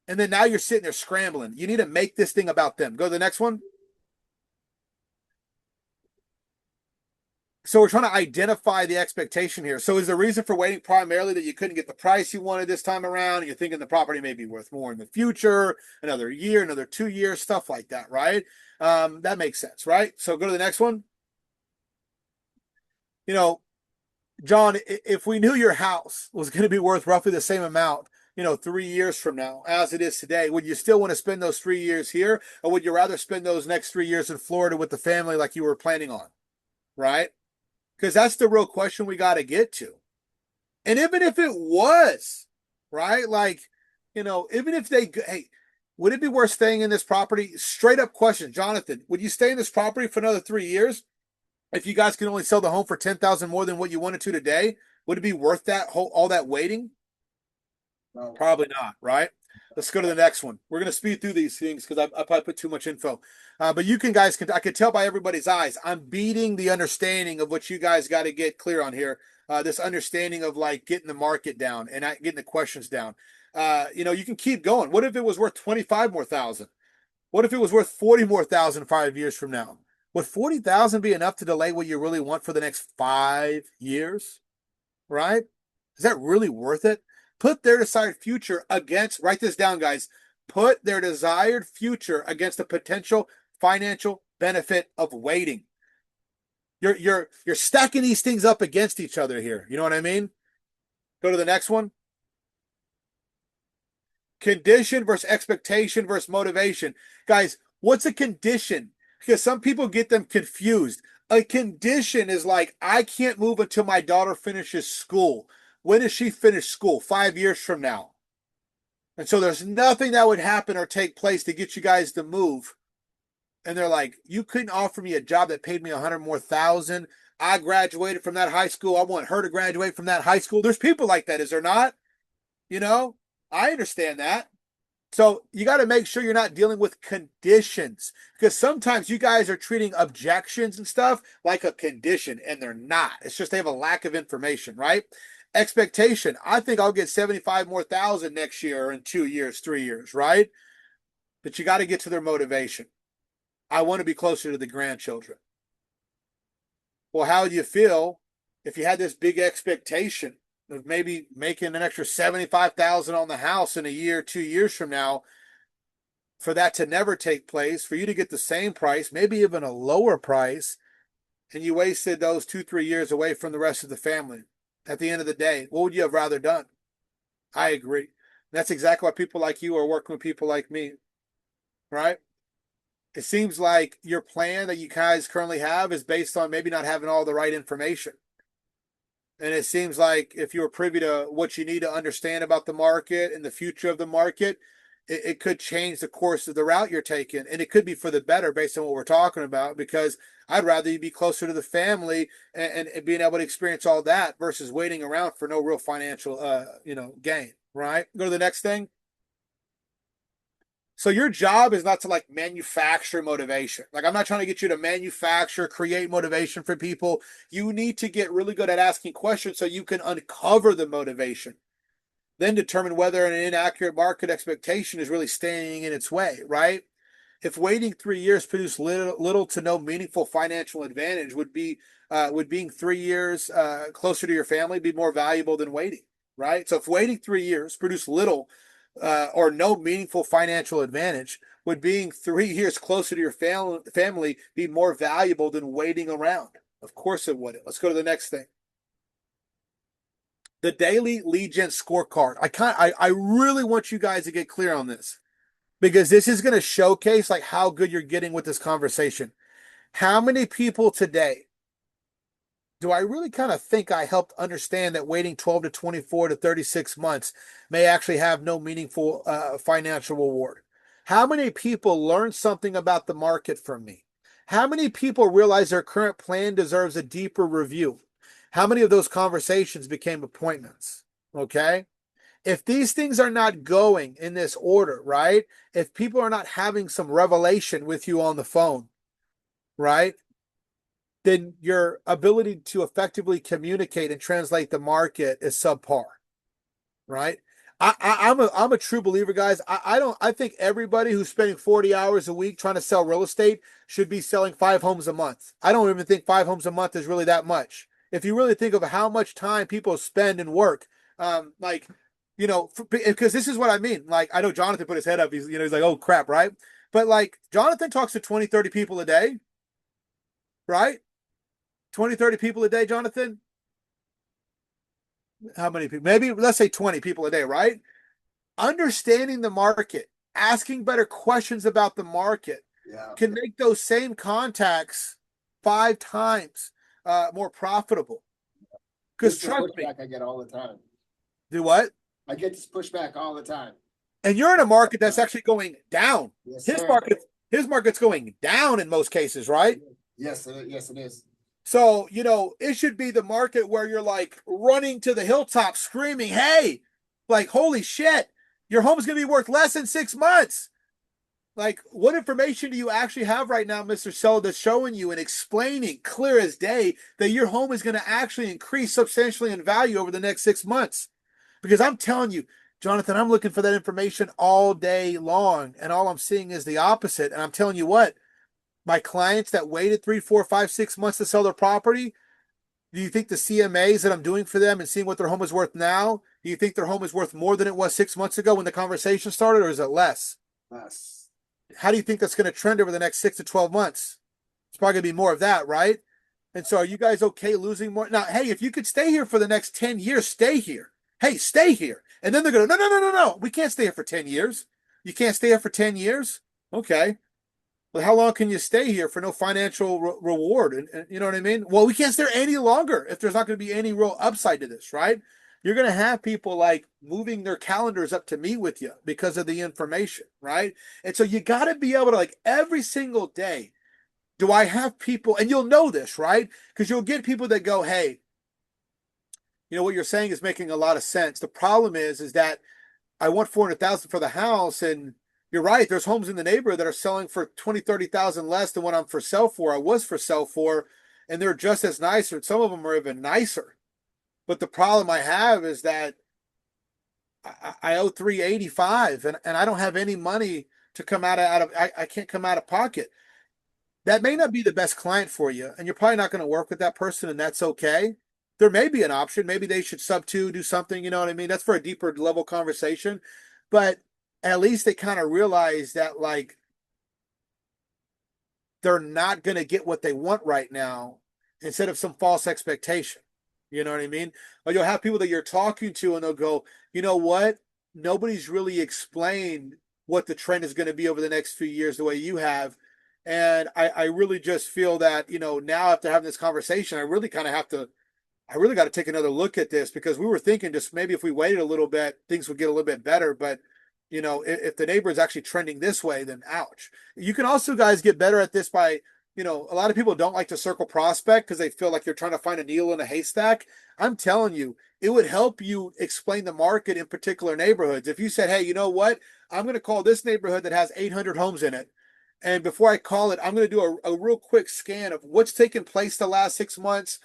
And then now you're sitting there scrambling. You need to make this thing about them. Go to the next one. So we're trying to identify the expectation here. So is the reason for waiting primarily that you couldn't get the price you wanted this time around? And you're thinking the property may be worth more in the future, another year, another 2 years, stuff like that, right? That makes sense, right? So go to the next one. John, if we knew your house was going to be worth roughly the same amount, 3 years from now as it is today, would you still want to spend those 3 years here? Or would you rather spend those next 3 years in Florida with the family like you were planning on, right? Because that's the real question we got to get to. And even if it was, right? Like, even if hey, would it be worth staying in this property? Straight up question. Jonathan, would you stay in this property for another 3 years? If you guys can only sell the home for $10,000 more than what you wanted to today, would it be worth all that waiting? No. Probably not, right? Let's go to the next one. We're going to speed through these things because I probably put too much info. But you I could tell by everybody's eyes, I'm beating the understanding of what you guys got to get clear on here. This understanding of like getting the market down and getting the questions down. You can keep going. What if it was worth 25 more thousand? What if it was worth 40 more thousand 5 years from now? Would 40,000 be enough to delay what you really want for the next 5 years? Right? Is that really worth it? Put their desired future against, write this down, guys. Put their desired future against the potential financial benefit of waiting. You're stacking these things up against each other here. You know what I mean? Go to the next one. Condition versus expectation versus motivation. Guys, what's a condition? Because some people get them confused. A condition is like, I can't move until my daughter finishes school. When does she finish school? 5 years from now. And so there's nothing that would happen or take place to get you guys to move. And they're like, you couldn't offer me a job that paid me 100 more thousand. I graduated from that high school. I want her to graduate from that high school. There's people like that, is there not? I understand that. So you got to make sure you're not dealing with conditions, because sometimes you guys are treating objections and stuff like a condition, and they're not. It's just they have a lack of information, right? Expectation. I think I'll get 75 more thousand next year or in 2 years, 3 years, right? But you got to get to their motivation. I want to be closer to the grandchildren. Well, how would you feel if you had this big expectation of maybe making an extra 75,000 on the house in a year, 2 years from now, for that to never take place, for you to get the same price, maybe even a lower price, and you wasted those 2-3 years away from the rest of the family? At the end of the day, what would you have rather done? I agree. That's exactly why people like you are working with people like me, right? It seems like your plan that you guys currently have is based on maybe not having all the right information. And it seems like if you were privy to what you need to understand about the market and the future of the market, it could change the course of the route you're taking. And it could be for the better based on what we're talking about, because I'd rather you be closer to the family and being able to experience all that versus waiting around for no real financial, gain, right? Go to the next thing. So your job is not to like manufacture motivation. Like, I'm not trying to get you to manufacture, create motivation for people. You need to get really good at asking questions so you can uncover the motivation. Then determine whether an inaccurate market expectation is really staying in its way, right? If waiting 3 years produced little to no meaningful financial advantage, would being 3 years closer to your family be more valuable than waiting, right? So if waiting 3 years produced little or no meaningful financial advantage, would being 3 years closer to your family be more valuable than waiting around? Of course it would. Let's go to the next thing. the daily lead gen scorecard. I really want you guys to get clear on this, because this is going to showcase like how good you're getting with this conversation. How many people today do I really kind of think I helped understand that waiting 12 to 24 to 36 months may actually have no meaningful financial reward? How many people learned something about the market from me? How many people realize their current plan deserves a deeper review? How many of those conversations became appointments? Okay. If these things are not going in this order, right? If people are not having some revelation with you on the phone, right? Then your ability to effectively communicate and translate the market is subpar, right? I'm a true believer, guys. I think everybody who's spending 40 hours a week trying to sell real estate should be selling 5 homes a month. I don't even think 5 homes a month is really that much. If you really think of how much time people spend and work, like, because this is what I mean. Like, I know Jonathan put his head up. He's like, oh crap, right? But like, Jonathan talks to 20, 30 people a day, right? 20, 30 people a day, Jonathan? How many people? Maybe let's say 20 people a day, right? Understanding the market, asking better questions about the market can make those same contacts 5 times more profitable. Because trust me, I get all the time. Do what? I get this pushback all the time. And you're in a market that's actually going down. Yes, his sir. his market's going down in most cases, right? Yes, it is. So, it should be the market where you're like running to the hilltop screaming, hey, like, holy shit, your home's going to be worth less than 6 months. Like, what information do you actually have right now, Mr. Seller, that's showing you and explaining clear as day that your home is going to actually increase substantially in value over the next 6 months? Because I'm telling you, Jonathan, I'm looking for that information all day long, and all I'm seeing is the opposite. And I'm telling you what, my clients that waited 3, 4, 5, 6 months to sell their property, do you think the CMAs that I'm doing for them and seeing what their home is worth now, do you think their home is worth more than it was 6 months ago when the conversation started, or is it less? Less. How do you think that's going to trend over the next 6 to 12 months? It's probably going to be more of that, right? And so are you guys okay losing more? Now, hey, if you could stay here for the next 10 years, stay here. Hey, stay here. And then they're going to, no. We can't stay here for 10 years. You can't stay here for 10 years? Okay. Well, how long can you stay here for no financial reward? And you know what I mean? Well, we can't stay any longer if there's not going to be any real upside to this, right? You're going to have people like moving their calendars up to meet with you because of the information, right? And so you got to be able to, like, every single day, do I have people, and you'll know this, right? Because you'll get people that go, hey, what you're saying is making a lot of sense. The problem is that I want 400,000 for the house, and you're right. There's homes in the neighborhood that are selling for 20, 30,000 less than what I'm for sale for. I was for sale for, and they're just as nice, or some of them are even nicer. But the problem I have is that I owe 385, and I don't have any money to come out of. I can't come out of pocket. That may not be the best client for you, and you're probably not going to work with that person, and that's okay. There may be an option. Maybe they should sub to do something. You know what I mean? That's for a deeper level conversation. But at least they kind of realize that, like, they're not going to get what they want right now instead of some false expectation. You know what I mean? Or you'll have people that you're talking to and they'll go, you know what? Nobody's really explained what the trend is going to be over the next few years the way you have. And I really just feel that, now after having this conversation, I really got to take another look at this, because we were thinking just maybe if we waited a little bit, things would get a little bit better. But, if the neighbor is actually trending this way, then ouch. You can also, guys, get better at this by, a lot of people don't like to circle prospect because they feel like you're trying to find a needle in a haystack. I'm telling you, it would help you explain the market in particular neighborhoods. If you said, hey, you know what? I'm going to call this neighborhood that has 800 homes in it. And before I call it, I'm going to do a real quick scan of what's taken place the last 6 months.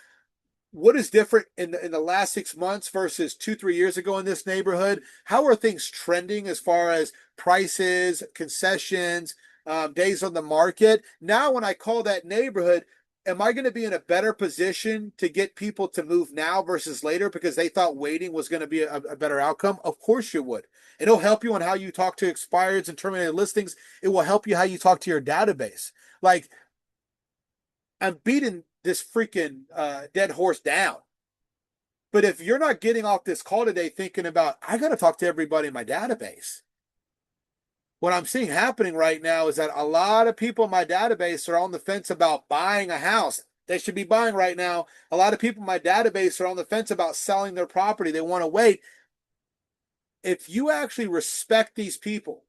What is different in the last 6 months versus 2, 3 years ago in this neighborhood? How are things trending as far as prices, concessions, days on the market? Now, when I call that neighborhood, am I going to be in a better position to get people to move now versus later because they thought waiting was going to be a better outcome? Of course you would. It'll help you on how you talk to expireds and terminated listings. It will help you how you talk to your database. Like, I'm beating this freaking dead horse down. But if you're not getting off this call today thinking about, I got to talk to everybody in my database. What I'm seeing happening right now is that a lot of people in my database are on the fence about buying a house. They should be buying right now. A lot of people in my database are on the fence about selling their property. They want to wait. If you actually respect these people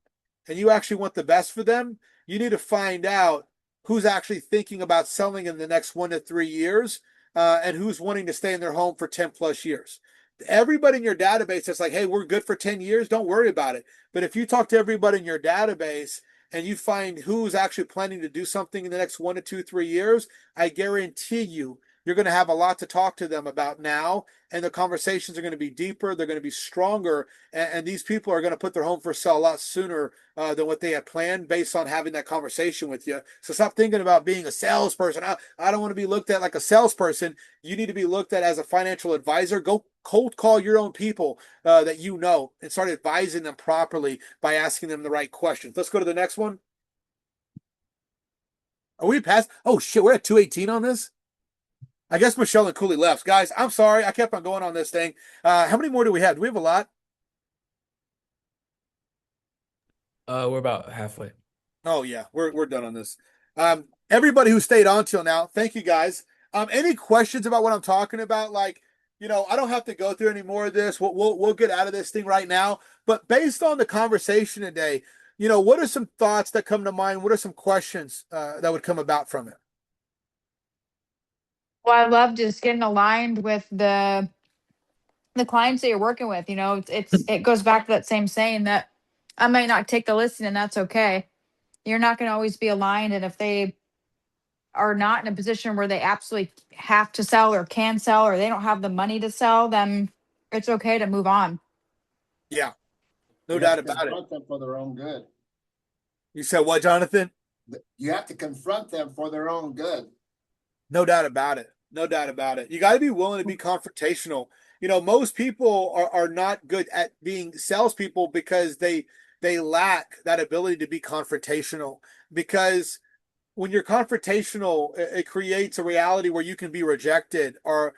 and you actually want the best for them, you need to find out who's actually thinking about selling in the next 1 to 3 years, and who's wanting to stay in their home for 10 plus years. Everybody in your database that's like, hey, we're good for 10 years, don't worry about it. But if you talk to everybody in your database and you find who's actually planning to do something in the next 1 to 2, 3 years, I guarantee you're going to have a lot to talk to them about now. And the conversations are going to be deeper. They're going to be stronger. And these people are going to put their home for sale a lot sooner than what they had planned based on having that conversation with you. So stop thinking about being a salesperson. I don't want to be looked at like a salesperson. You need to be looked at as a financial advisor. Go cold call your own people that you know and start advising them properly by asking them the right questions. Let's go to the next one. Are we past? Oh, shit. We're at 218 on this. I guess Michelle and Cooley left. Guys, I'm sorry. I kept on going on this thing. How many more do we have? Do we have a lot? We're about halfway. Oh, yeah. We're done on this. Everybody who stayed on till now, thank you guys. Any questions about what I'm talking about? Like, I don't have to go through any more of this. We'll get out of this thing right now. But based on the conversation today, what are some thoughts that come to mind? What are some questions that would come about from it? Well, I love just getting aligned with the clients that you're working with. It goes back to that same saying that I might not take the listing, and that's okay. You're not going to always be aligned, and if they are not in a position where they absolutely have to sell or can sell, or they don't have the money to sell, then it's okay to move on. Yeah, no You doubt have to about it. confront them for their own good. You said what, Jonathan? You have to confront them for their own good. No doubt about it. No doubt about it. You got to be willing to be confrontational. Most people are not good at being salespeople because they lack that ability to be confrontational. Because when you're confrontational, it creates a reality where you can be rejected, or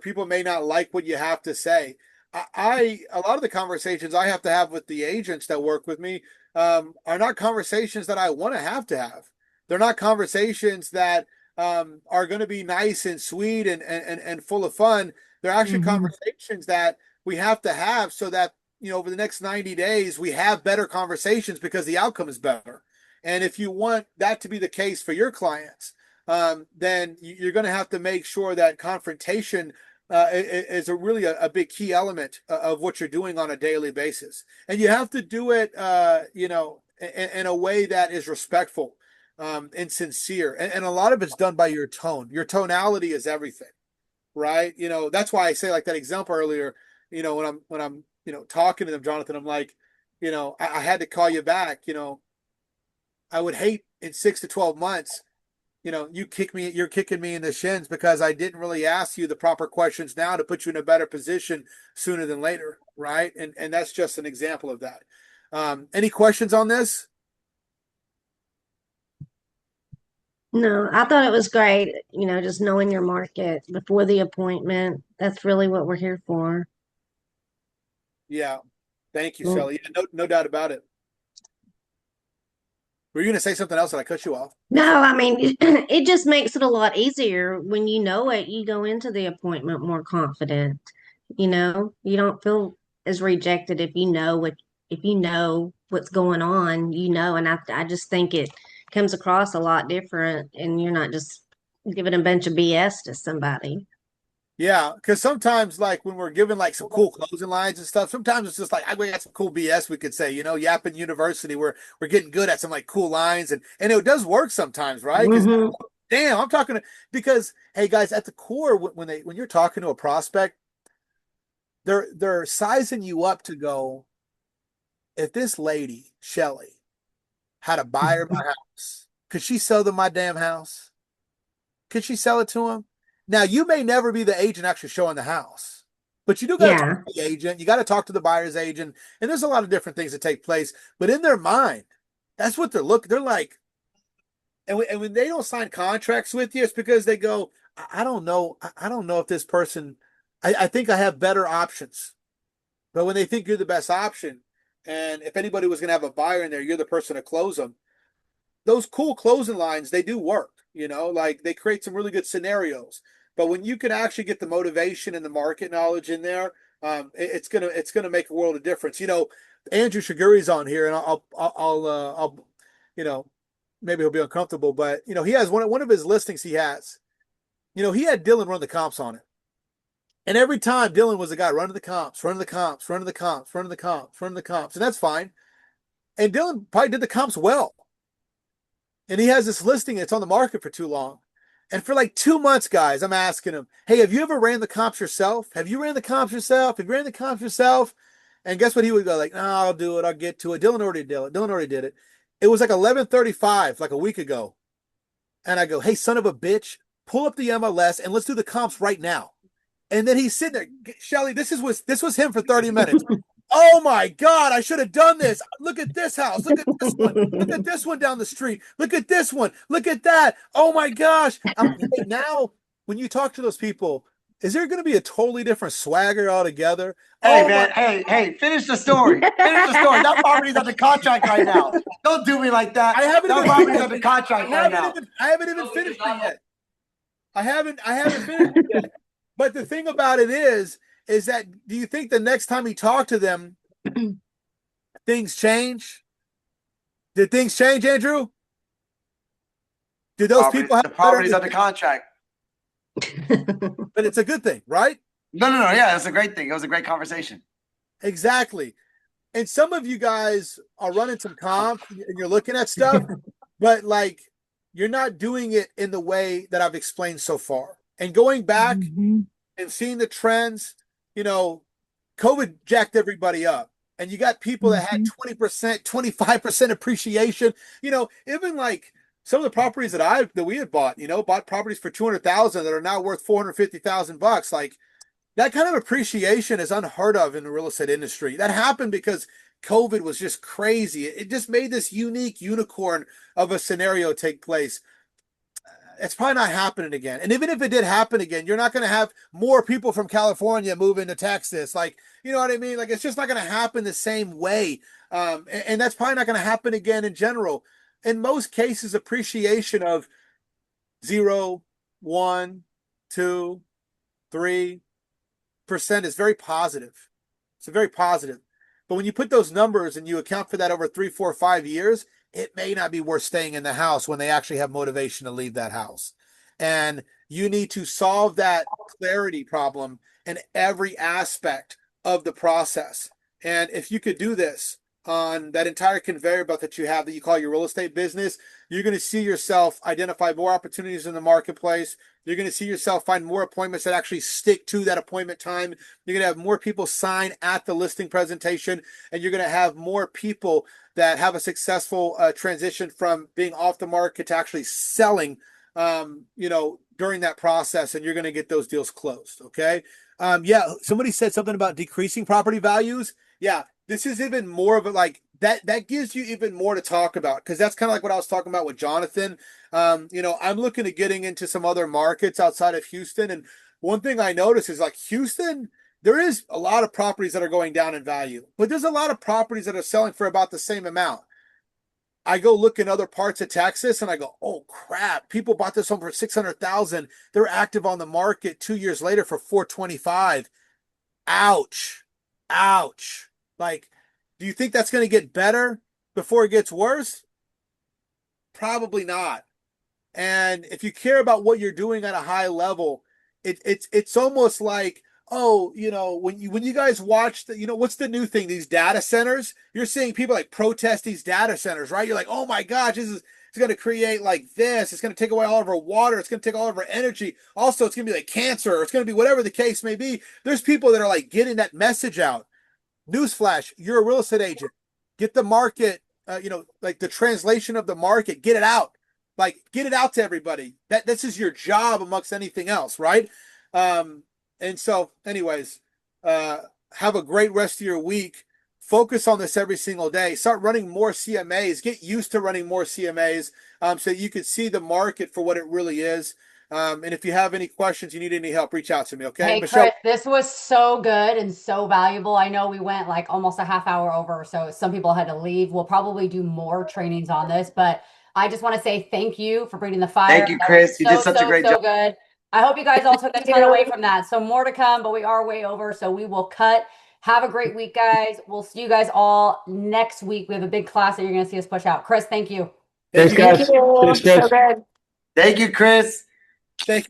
people may not like what you have to say. A lot of the conversations I have to have with the agents that work with me are not conversations that I want to have. They're not conversations that are going to be nice and sweet and full of fun. They're actually conversations that we have to have so that, over the next 90 days, we have better conversations because the outcome is better. And if you want that to be the case for your clients, then you're going to have to make sure that confrontation is really a big key element of what you're doing on a daily basis. And you have to do it, in a way that is respectful and sincere. And a lot of it's done by your tone. Your tonality is everything, right? That's why I say, like that example earlier, when I'm talking to them, Jonathan, I'm like, I had to call you back. I would hate in 6 to 12 months, you're kicking me in the shins because I didn't really ask you the proper questions now to put you in a better position sooner than later. Right. And that's just an example of that. Any questions on this? No, I thought it was great, just knowing your market before the appointment. That's really what we're here for. Yeah. Thank you, Well, Shelly. No doubt about it. Were you going to say something else that I cut you off? no, I mean, it just makes it a lot easier when you know it. You go into the appointment more confident. You don't feel as rejected if you know what's going on, and I just think it comes across a lot different, and you're not just giving a bunch of BS to somebody. Yeah, because sometimes, like when we're given like some cool closing lines and stuff, sometimes it's just like we got some cool BS we could say. Yapping University, we're getting good at some like cool lines, and it does work sometimes, right? Because damn, I'm talking because hey guys, at the core, when you're talking to a prospect, they're sizing you up to go. If this lady Shelly had a buyer of my house, could she sell them my damn house? Could she sell it to him? Now, you may never be the agent actually showing the house, but you do got to talk to the agent. You got to talk to the buyer's agent. And there's a lot of different things that take place. But in their mind, that's what they're looking. They're like, and when they don't sign contracts with you, it's because they go, I don't know. I don't know if this person I think I have better options. But when they think you're the best option, and if anybody was going to have a buyer in there, you're the person to close them. Those cool closing lines, they do work, like they create some really good scenarios. But when you can actually get the motivation and the market knowledge in there, it's gonna make a world of difference. Andrew Shiguri's on here, and I'll maybe he'll be uncomfortable, but he has one of his listings he has. He had Dylan run the comps on it. And every time Dylan was the guy running the comps, running the comps, running the comps, running the comps, running the comps. And that's fine. And Dylan probably did the comps well. And he has this listing, it's on the market for too long. And for like 2 months, guys, I'm asking him, hey, have you ever ran the comps yourself? Have you ran the comps yourself? Have you ran the comps yourself? And guess what he would go like, no, I'll do it. I'll get to it. Dylan already did it. Dylan already did it. It was like 11:35, like a week ago. And I go, hey, son of a bitch, pull up the MLS and let's do the comps right now. And then he's sitting there, Shelly, this was him for 30 minutes. Oh my God, I should have done this. Look at this house. Look at this one. Look at this one down the street. Look at this one. Look at that. Oh my gosh. Now, when you talk to those people, is there going to be a totally different swagger altogether? Hey, man. Hey, finish the story. Finish the story. That property's under contract right now. Don't do me like that. That property's under contract right now. I haven't even finished it yet. I haven't finished it yet. But the thing about it is that do you think the next time he talked to them, things change? Did things change, Andrew? Did those people have the property's under contract? But it's a good thing, right? No. Yeah, it's a great thing. It was a great conversation. Exactly. And some of you guys are running some comps and you're looking at stuff, but like you're not doing it in the way that I've explained so far. And going back and seeing the trends, COVID jacked everybody up. And you got people that had 20%, 25% appreciation. Even like some of the properties that we had bought, bought properties for $200,000 that are now worth $450,000. Like that kind of appreciation is unheard of in the real estate industry. That happened because COVID was just crazy. It just made this unique unicorn of a scenario take place. It's probably not happening again. And even if it did happen again, you're not going to have more people from California move into Texas. Like, you know what I mean? Like, it's just not going to happen the same way. And that's probably not going to happen again in general. In most cases, appreciation of 0, 1, 2, 3% is very positive. It's very positive. But when you put those numbers and you account for that over 3, 4, 5 years, it may not be worth staying in the house when they actually have motivation to leave that house. And you need to solve that clarity problem in every aspect of the process. And if you could do this on that entire conveyor belt that you have that you call your real estate business, you're going to see yourself identify more opportunities in the marketplace. You're going to see yourself find more appointments that actually stick to that appointment time. You're going to have more people sign at the listing presentation, and you're going to have more people that have a successful transition from being off the market to actually selling, during that process, and you're going to get those deals closed. Okay. Somebody said something about decreasing property values. Yeah. This is even more of a like that gives you even more to talk about, because that's kind of like what I was talking about with Jonathan. I'm looking at getting into some other markets outside of Houston. And one thing I notice is like Houston, there is a lot of properties that are going down in value, but there's a lot of properties that are selling for about the same amount. I go look in other parts of Texas and I go, oh crap, people bought this home for $600,000. They're active on the market 2 years later for $425,000. Ouch. Ouch. Like, do you think that's going to get better before it gets worse? Probably not. And if you care about what you're doing at a high level, it's almost like, when you guys watch what's the new thing? These data centers, you're seeing people like protest these data centers, right? You're like, oh my gosh, it's going to create like this. It's going to take away all of our water. It's going to take all of our energy. Also, it's going to be like cancer. Or it's going to be whatever the case may be. There's people that are like getting that message out. Newsflash, you're a real estate agent. Get the market, like the translation of the market, get it out. Like, get it out to everybody. This is your job amongst anything else, right? And so, anyways, have a great rest of your week. Focus on this every single day. Start running more CMAs. Get used to running more CMAs so you can see the market for what it really is. And if you have any questions, you need any help, reach out to me. Okay, Hey, Michelle. Chris, this was so good and so valuable. I know we went like almost a half hour over, so some people had to leave. We'll probably do more trainings on this, but I just want to say thank you for bringing the fire. Thank you, That was Chris. You did such a great so job. good. I hope you guys all took a ton away from that. So more to come, but we are way over, so we will cut. Have a great week, guys. We'll see you guys all next week. We have a big class that you're going to see us push out. Chris, thank you. Thank you. Thanks, guys. Thank you. Thanks, guys. So good. Thank you, Chris. Thank you.